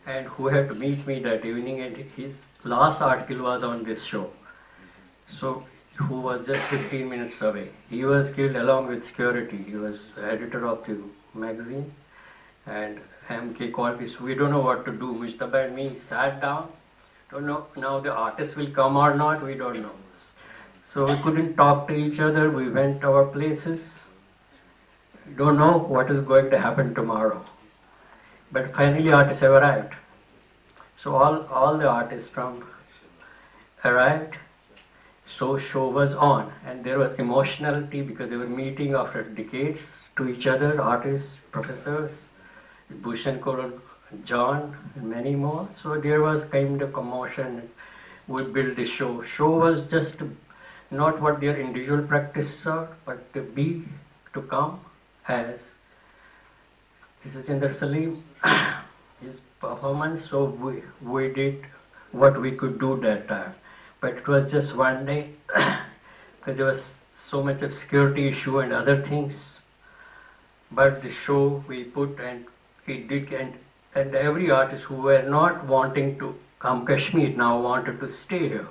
K: and who had to meet me that evening, and his last article was on this show. So, who was just 15 minutes away. He was killed along with security. He was editor of the magazine, and MK called me, so we don't know what to do. Mujtaba and me sat down. Don't know, now the artist will come or not, we don't know. So we couldn't talk to each other, we went our places. We don't know what is going to happen tomorrow. But finally artists have arrived. So all the artists arrived, so show was on. And there was emotionality because they were meeting after decades to each other, artists, professors, Bhushan Koral, John, and many more. So there was kind of commotion. We built the show. Show was just not what their individual practices are, but to come as this is Chandra Salim, his performance. So we did what we could do that time. But it was just one day because there was so much of security issue and other things. But the show we put, and it did, and every artist who were not wanting to come Kashmir now wanted to stay here.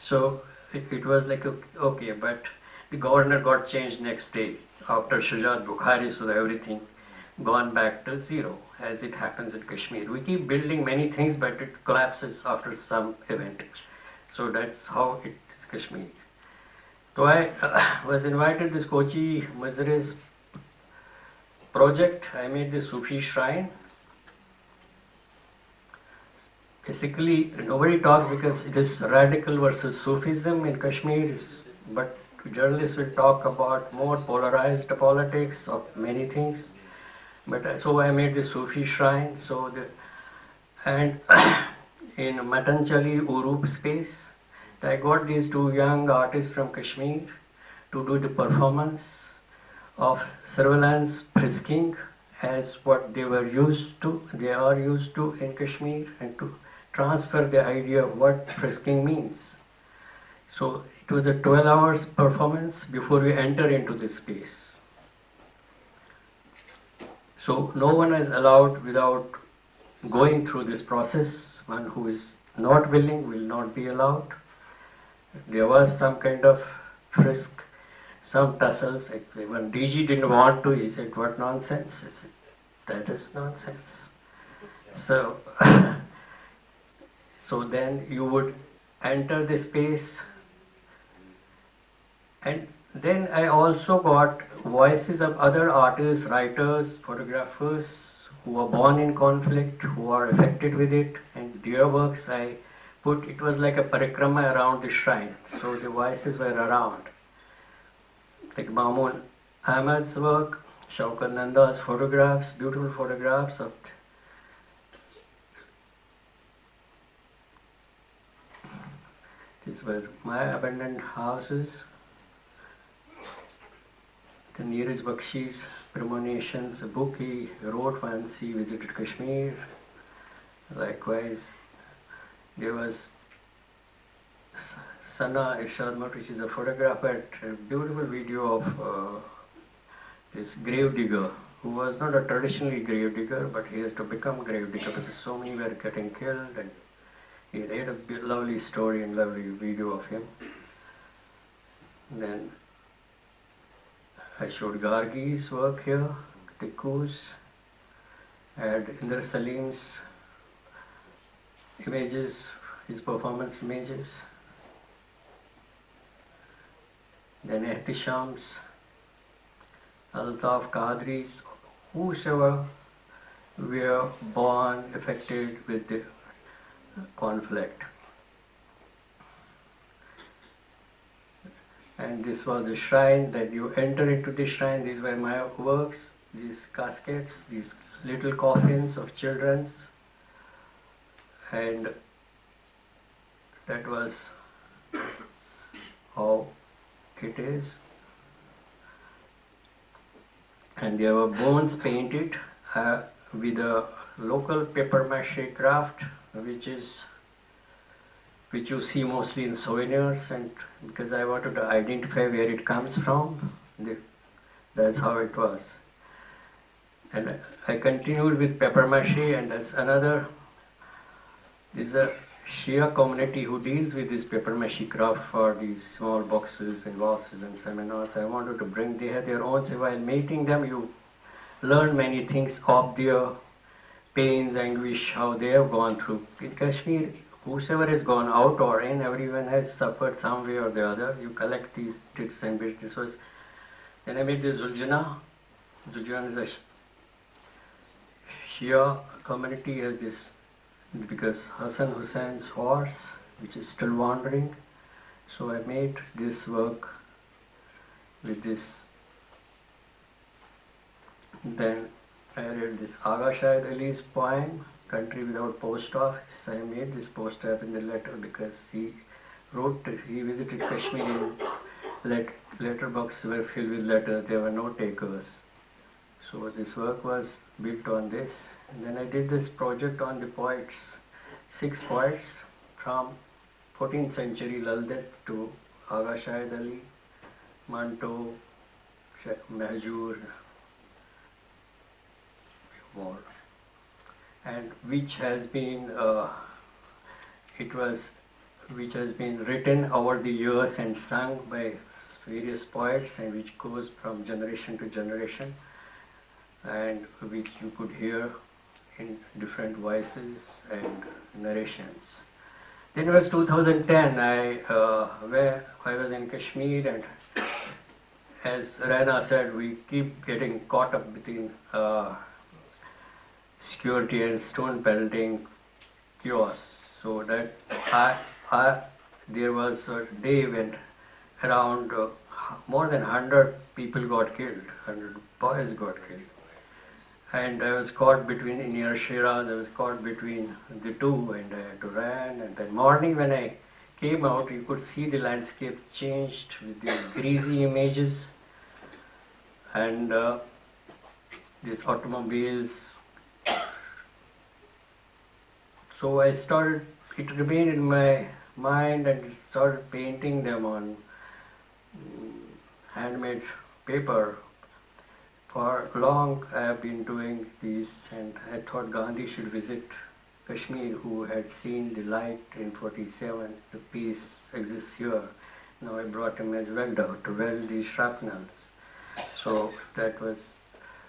K: So it was like, okay, but the governor got changed next day after Shujat Bukhari, so everything gone back to zero, as it happens in Kashmir. We keep building many things, but it collapses after some event. So that's how it is Kashmir. So I was invited to this Kochi Mazres project. I made this Sufi shrine. Basically, nobody talks because it is radical versus Sufism in Kashmir. but journalists will talk about more polarized politics of many things. But so I made the Sufi shrine. And in Matanchali Urup space, I got these two young artists from Kashmir to do the performance of surveillance frisking as what they are used to in Kashmir, and to transfer the idea of what frisking means. So it was a 12 hours performance before we enter into this space. So no one is allowed without going through this process. One who is not willing will not be allowed. There was some kind of frisk, some tussles. When DG didn't want to, he said, "What nonsense?" I said, "That is nonsense." So, so then you would enter the space, and then I also got voices of other artists, writers, photographers who were born in conflict, who are affected with it, and their works I put. It was like a parikrama around the shrine, so the voices were around. Like Mamoon Ahmed's work, Shaukat Nanda's photographs, beautiful photographs of these were my abandoned houses. The Neeraj Bakshi's premonitions, a book he wrote once he visited Kashmir. Likewise, there was Sana Irshad Mutt, which is a photographer, a beautiful video of this grave digger, who was not a traditionally grave digger, but he has to become a grave digger because so many were getting killed, and he had a lovely story and lovely video of him. Then I showed Gargi's work here, Tikku's. I had Indra Salim's images, his performance images. Then Ehtisham's, Altaf Qadri's, whosoever were born affected with the conflict. And this was the shrine, that you enter into the shrine. These were my works, these caskets, these little coffins of children's. And that was how it is. And there were bones painted with a local paper mache craft, which you see mostly in souvenirs, and because I wanted to identify where it comes from, that's how it was. And I continued with paper mache, and that's another. There's a Shia community who deals with this paper mache craft for these small boxes and vases and seminars. I wanted to bring, they had their own, so while meeting them, you learn many things of their pains, anguish, how they have gone through. In Kashmir, whosoever has gone out or in, everyone has suffered some way or the other. You collect these tricks and bits. This was, then I made the Zuljana. Zuljana is a Shia community, has this, because Hassan Hussein's horse, which is still wandering. So I made this work with this. Then I read this Agha Shahid Ali's poem, Country Without Post Office. I made this poster up in the letter because he wrote, he visited Kashmir and letterboxes were filled with letters, there were no takers. So this work was built on this. And then I did this project on the poets, 6 poets from 14th century Laldet to Agha Shahid Ali, Manto, Mahjur, more. And which has been which has been written over the years and sung by various poets, and which goes from generation to generation, and which you could hear in different voices and narrations. Then it was 2010. Where I was in Kashmir, and as Raina said, we keep getting caught up between security and stone pelting chaos. So that there was a day when around more than 100 people got killed, 100 boys got killed. And I was caught between, in near Shiraz, I was caught between the two, and I had to run. And then morning when I came out, you could see the landscape changed with these greasy images and these automobiles. So I started, it remained in my mind and started painting them on handmade paper. For long I have been doing these, and I thought Gandhi should visit Kashmir, who had seen the light in 47, the peace exists here. Now I brought him as welder to weld these shrapnels. So that was,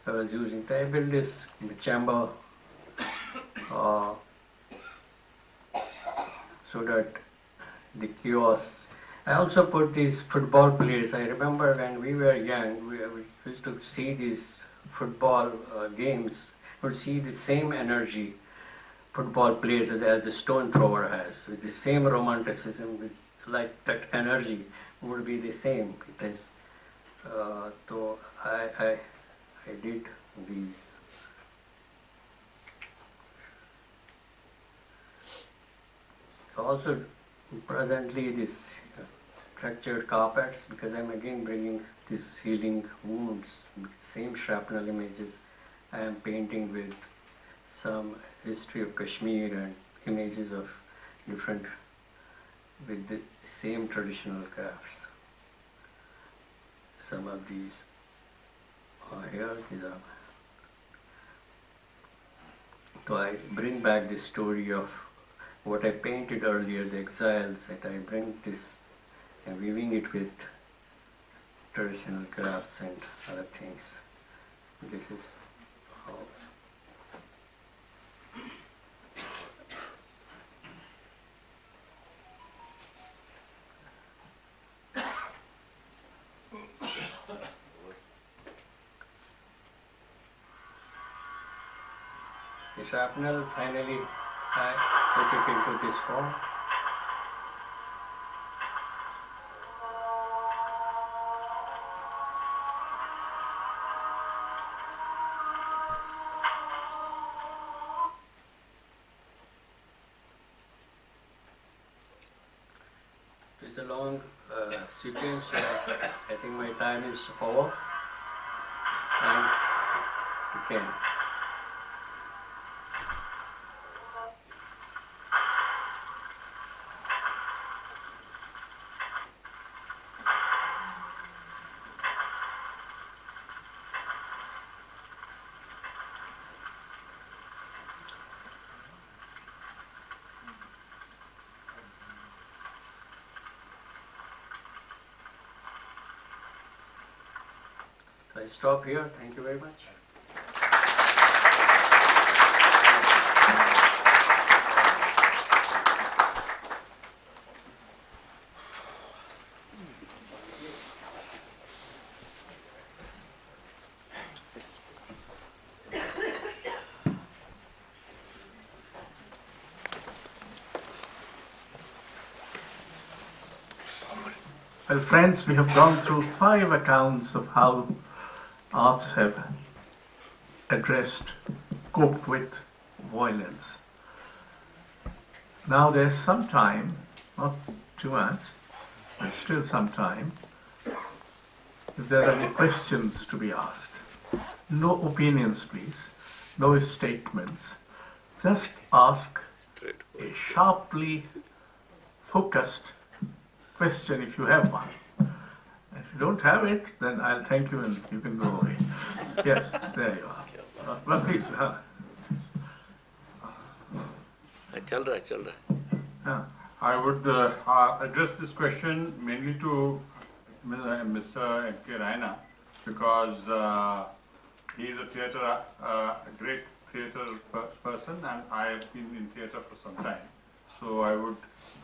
K: I was using, I built this chamber so that the chaos. I also put these football players. I remember when we were young, we used to see these football games, we would see the same energy football players as the stone thrower has, with the same romanticism, with like that energy would be the same. It is, so I did these. Also presently this fractured carpets, because I'm again bringing this healing wounds, same shrapnel images. I am painting with some history of Kashmir and images of different, with the same traditional crafts. Some of these are here, these are. So I bring back the story of what I painted earlier, the exiles, that I bring this and weaving it with traditional crafts and other things. This is how. The shrapnel, finally I put it into this form. It's a long sequence, so I think my time is over, and you can. I stop here. Thank you very much.
A: Well, friends, we have gone through 5 accounts of how arts have addressed, coped with violence. Now there's some time, not too much, but still some time, if there are any questions to be asked. No opinions, please, no statements. Just ask a sharply focused question if you have one. If you don't have it, then I'll thank you and you can go away. Yes, there you are. Well, please.
C: चल रहा है.
I: I would address this question mainly to Mr. M.K. Raina, because he is a great theatre person, and I have been in theatre for some time. So I would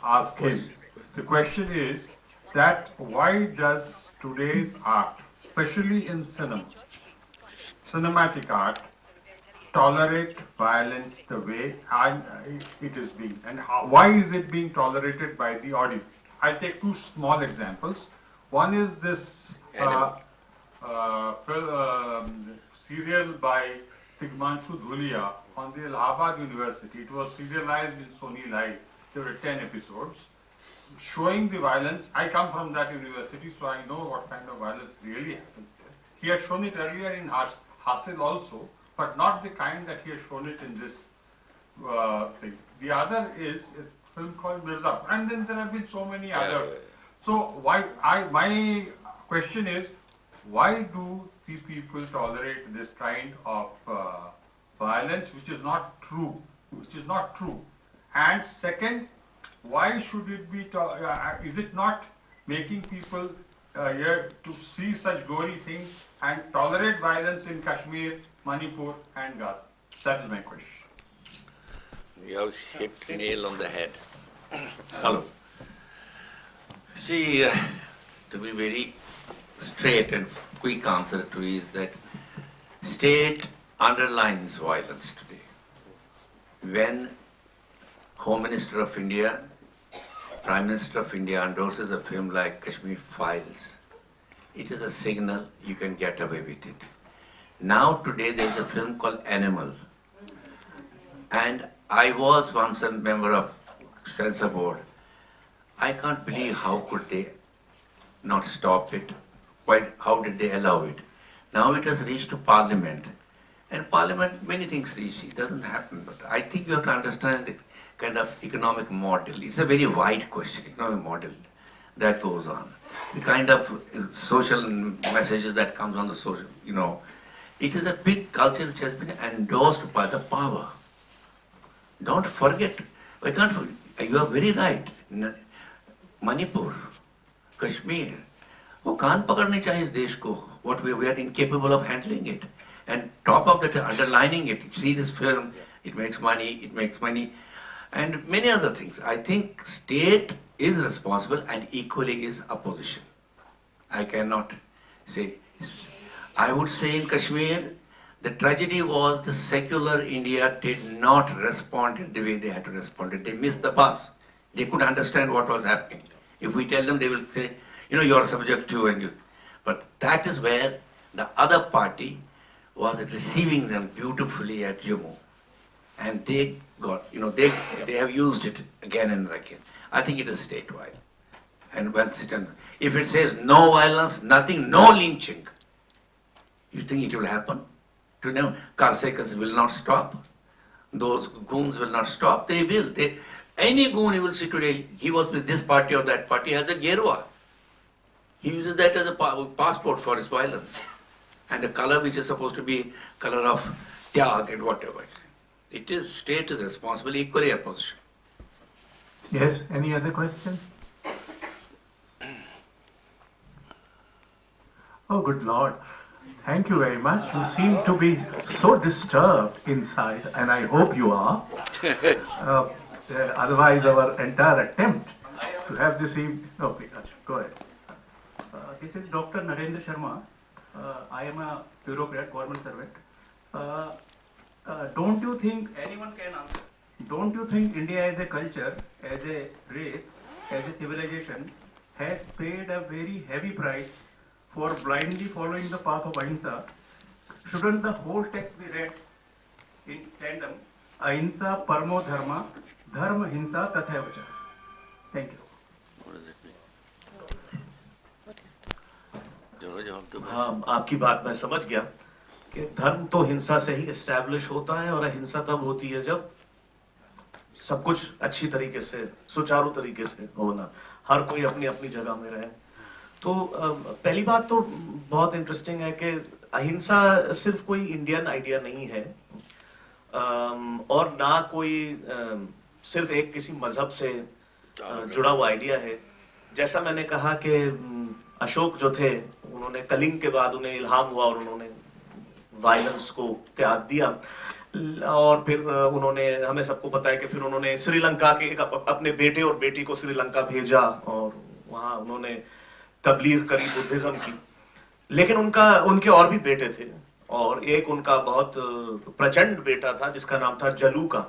I: ask him. The question is that why does today's art, especially in cinema, cinematic art, tolerate violence the way it is being, and why is it being tolerated by the audience? I'll take 2 small examples. One is this serial by Tigmanshu Dhulia on the Allahabad University. It was serialized in Sony Live. There were 10 episodes showing the violence. I come from that university, so I know what kind of violence really happens there. He had shown it earlier in Hasil also, but not the kind that he has shown it in this thing. The other is a film called Mirza, and then there have been so many other. So my question is, why do the people tolerate this kind of violence, which is not true? And second, why should it be? Is it not making people here to see such gory things and tolerate violence in Kashmir, Manipur, and Gaza? That is my question.
B: You have hit nail on the head. Hello. See, to be very straight and quick answer to is that state underlines violence today. When Home Minister of India, Prime Minister of India endorses a film like Kashmir Files, it is a signal you can get away with it. Now today there is a film called Animal, and I was once a member of Censor Board. I can't believe how could they not stop it. How did they allow it? Now it has reached to Parliament. And Parliament, many things reach. It doesn't happen. But I think you have to understand the kind of economic model. It's a very wide question, economic model that goes on. The kind of social messages that comes on the social, It is a big culture which has been endorsed by the power. Don't forget. You are very right. Manipur, Kashmir, वो कान पकड़ने चाहिए इस देश को. What we are incapable of handling it. And top of that, underlining it. See this film, it makes money, and many other things. I think state is responsible and equally is opposition. I cannot say. I would say in Kashmir, the tragedy was the secular India did not respond the way they had to respond. They missed the bus. They could understand what was happening. If we tell them, they will say, you are subject to, but that is where the other party was receiving them beautifully at Jammu. And they got, they have used it again and again. I think it is statewide. And if it says no violence, nothing, no lynching, you think it will happen? Karsekas will not stop. Those goons will not stop. They will. Any goon you will see today, he was with this party or that party, has a gerwa. He uses that as a passport for his violence. And the color which is supposed to be color of tyag and whatever. State is responsible, equally opposition.
A: Yes, any other question? Oh, good Lord. Thank you very much. You seem to be so disturbed inside, and I hope you are. Otherwise, our entire attempt to have this evening... No, please, go ahead.
L: This is Dr. Narendra Sharma. I am a bureaucrat, government servant. Don't you think, anyone can answer, don't you think India as a culture, as a race, as a civilization, has paid a very heavy price for blindly following the path of ahimsa? Shouldn't the whole text be read in tandem? Ahimsa parmo dharma, dharma hinsa tatha vacha. Thank you.
J: हाँ, आपकी बात मैं समझ गया कि धर्म तो हिंसा से ही एस्टैब्लिश होता है और अहिंसा तब होती है जब सब कुछ अच्छी तरीके से, सुचारू तरीके से होना, हर कोई अपनी अपनी जगह में रहे. तो पहली बात तो बहुत इंटरेस्टिंग है कि अहिंसा सिर्फ कोई इंडियन आइडिया नहीं है और ना कोई सिर्फ एक किसी मजहब से जुड़ा हुआ आइडिया है. जैसा मैंने कहा कि अशोक जो थे, उन्होंने कलिंग के बाद उन्हें इल्हाम हुआ और उन्होंने वायलेंस को त्याग दिया और फिर उन्होंने, हमें सबको पता है कि फिर उन्होंने श्रीलंका के अपने बेटे और बेटी को श्रीलंका भेजा और वहां उन्होंने तबलीग करी बुद्धिज्म की. लेकिन उनके और भी बेटे थे और एक उनका बहुत प्रचंड बेटा था जिसका नाम था जलू का,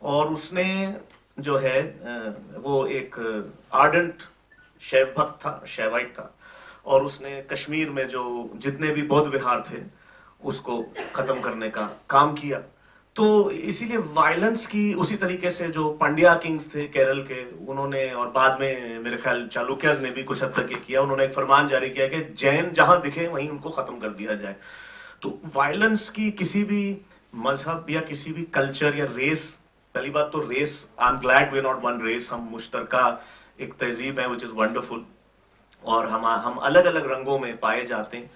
J: और उसने जो है वो एक आर्डेंट शैव भक्त था, शैवाइट था.
M: और उसने कश्मीर में जो जितने भी बौद्ध विहार थे उसको खत्म करने का काम किया। तो इसीलिए वायलेंस की उसी तरीके से जो पांड्या किंग्स थे केरल के, उन्होंने, और बाद में मेरे ख्याल चालुक्यज ने भी कुछ हद तक ये किया, उन्होंने एक फरमान जारी किया कि जैन जहां दिखे वहीं उनको खत्म कर दिया जाए। तो वायलेंस की किसी भी मजहब या किसी भी कल्चर या रेस, पहली बात तो race, I am glad we are not one race, हम मुश्तरका एक तहजीब है विच इज वंडरफुल, और हम अलग अलग रंगों में पाए जाते हैं।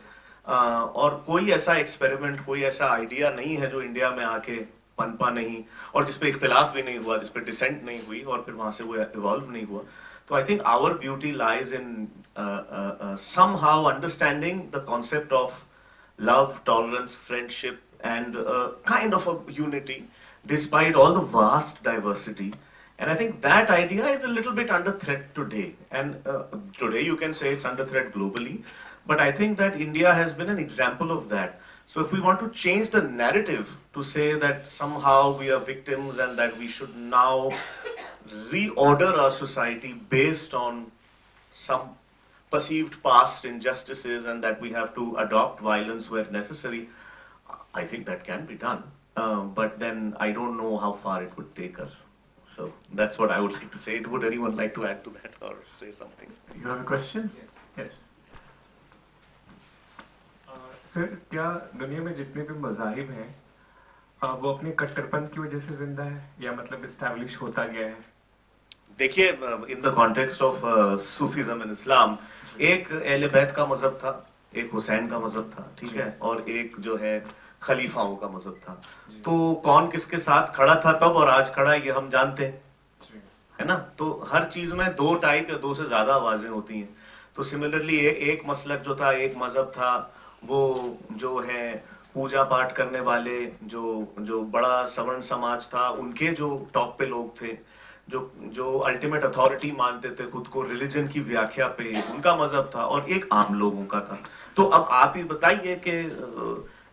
M: और कोई ऐसा एक्सपेरिमेंट, कोई ऐसा आइडिया नहीं है जो इंडिया में आके पनपा नहीं, और जिसपे इख्तिलाफ भी नहीं हुआ, जिसपे डिसेंट नहीं हुई, और फिर वहां से वो इवॉल्व नहीं हुआ। तो I think our beauty lies in somehow understanding the concept of love, tolerance, friendship, and kind of a unity despite all the vast diversity. And I think that idea is a little bit under threat today. And today you can say it's under threat globally. But I think that India has been an example of that. So if we want to change the narrative to say that somehow we are victims and that we should now reorder our society based on some perceived past injustices and that we have to adopt violence where necessary, I think that can be done. But then I don't know how far it would take us. So that's what I would like to say. Would anyone like to add to that or say something?
A: You have a question?
N: Yes.
A: Yes.
N: Sir, क्या दुनिया में जितने भी मज़ाहिब हैं वो अपने कट्टरपन की वजह से जिंदा है या मतलब इस्टेब्लिश होता गया है?
M: देखिए, in the context of Sufism in Islam, एक अहले बैत का मजहब था, एक हुसैन का मजहब था, ठीक है, और एक जो है खलीफाओं का मजहब था। तो कौन किसके साथ खड़ा था तब और आज खड़ा है ये हम जानते हैं, है ना। तो हर चीज में दो टाइप या दो से ज्यादा आवाजें होती हैं। तो सिमिलरली एक मसलक जो था, एक मजहब था, वो जो है पूजा पाठ करने वाले जो बड़ा सवर्ण समाज था, उनके जो टॉप पे लोग थे, जो अल्टीमेट अथॉरिटी मानते थे खुद को रिलीजन की व्याख्या पे, उनका मजहब था, और एक आम लोगों का था। तो अब आप ही बताइए कि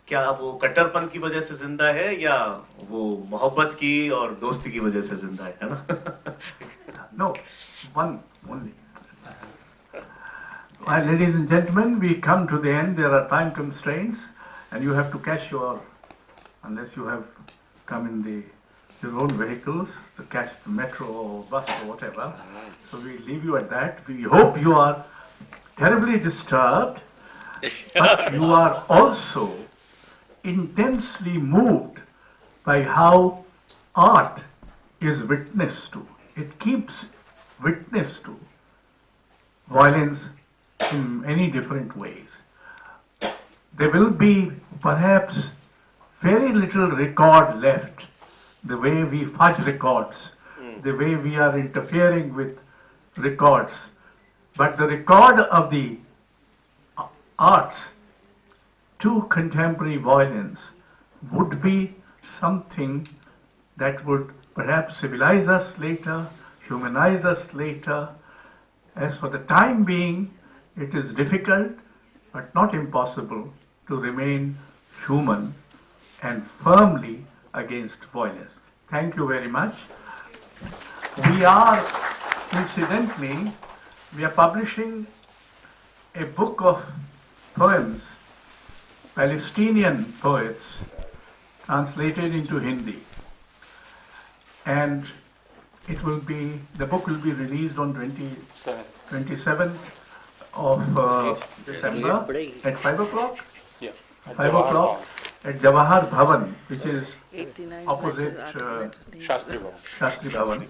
M: क्या वो कट्टरपन की वजह से जिंदा है या वो मोहब्बत की और दोस्ती की वजह से जिंदा है ना?
A: No, one only. Ladies and gentlemen, we come to the end. There are time constraints, and you have to catch unless you have come in your own vehicles to catch the metro or bus or whatever. So we leave you at that. We hope you are terribly disturbed, but you are also intensely moved by how art is witness to. It keeps witness to violence in many different ways. There will be perhaps very little record left, the way we fudge records, the way we are interfering with records. But the record of the arts to contemporary violence would be something that would perhaps civilize us later, humanize us later. As for the time being, it is difficult but not impossible to remain human and firmly against violence. Thank you very much. We are, incidentally, publishing a book of poems, Palestinian poets, translated into Hindi. And the book will be released on 27th of December at 5 o'clock?
C: Yeah.
A: 5 o'clock at Jawahar Bhavan, which is opposite
C: Shastri Bhavan.
A: Shastri Bhavan.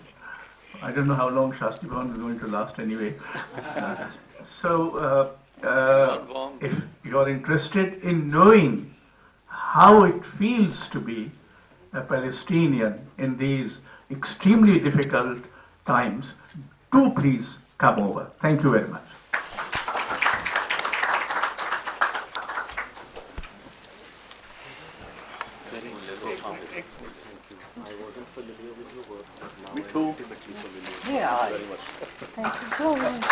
A: I don't know how long Shastri Bhavan is going to last anyway. So if you are interested in knowing how it feels to be a Palestinian in these extremely difficult times, do please come over. Thank you very much.
C: I wasn't familiar with your work, but now
M: Me too.
C: I'm intimately familiar.
O: Yeah.
C: Very much.
O: Thank you so much.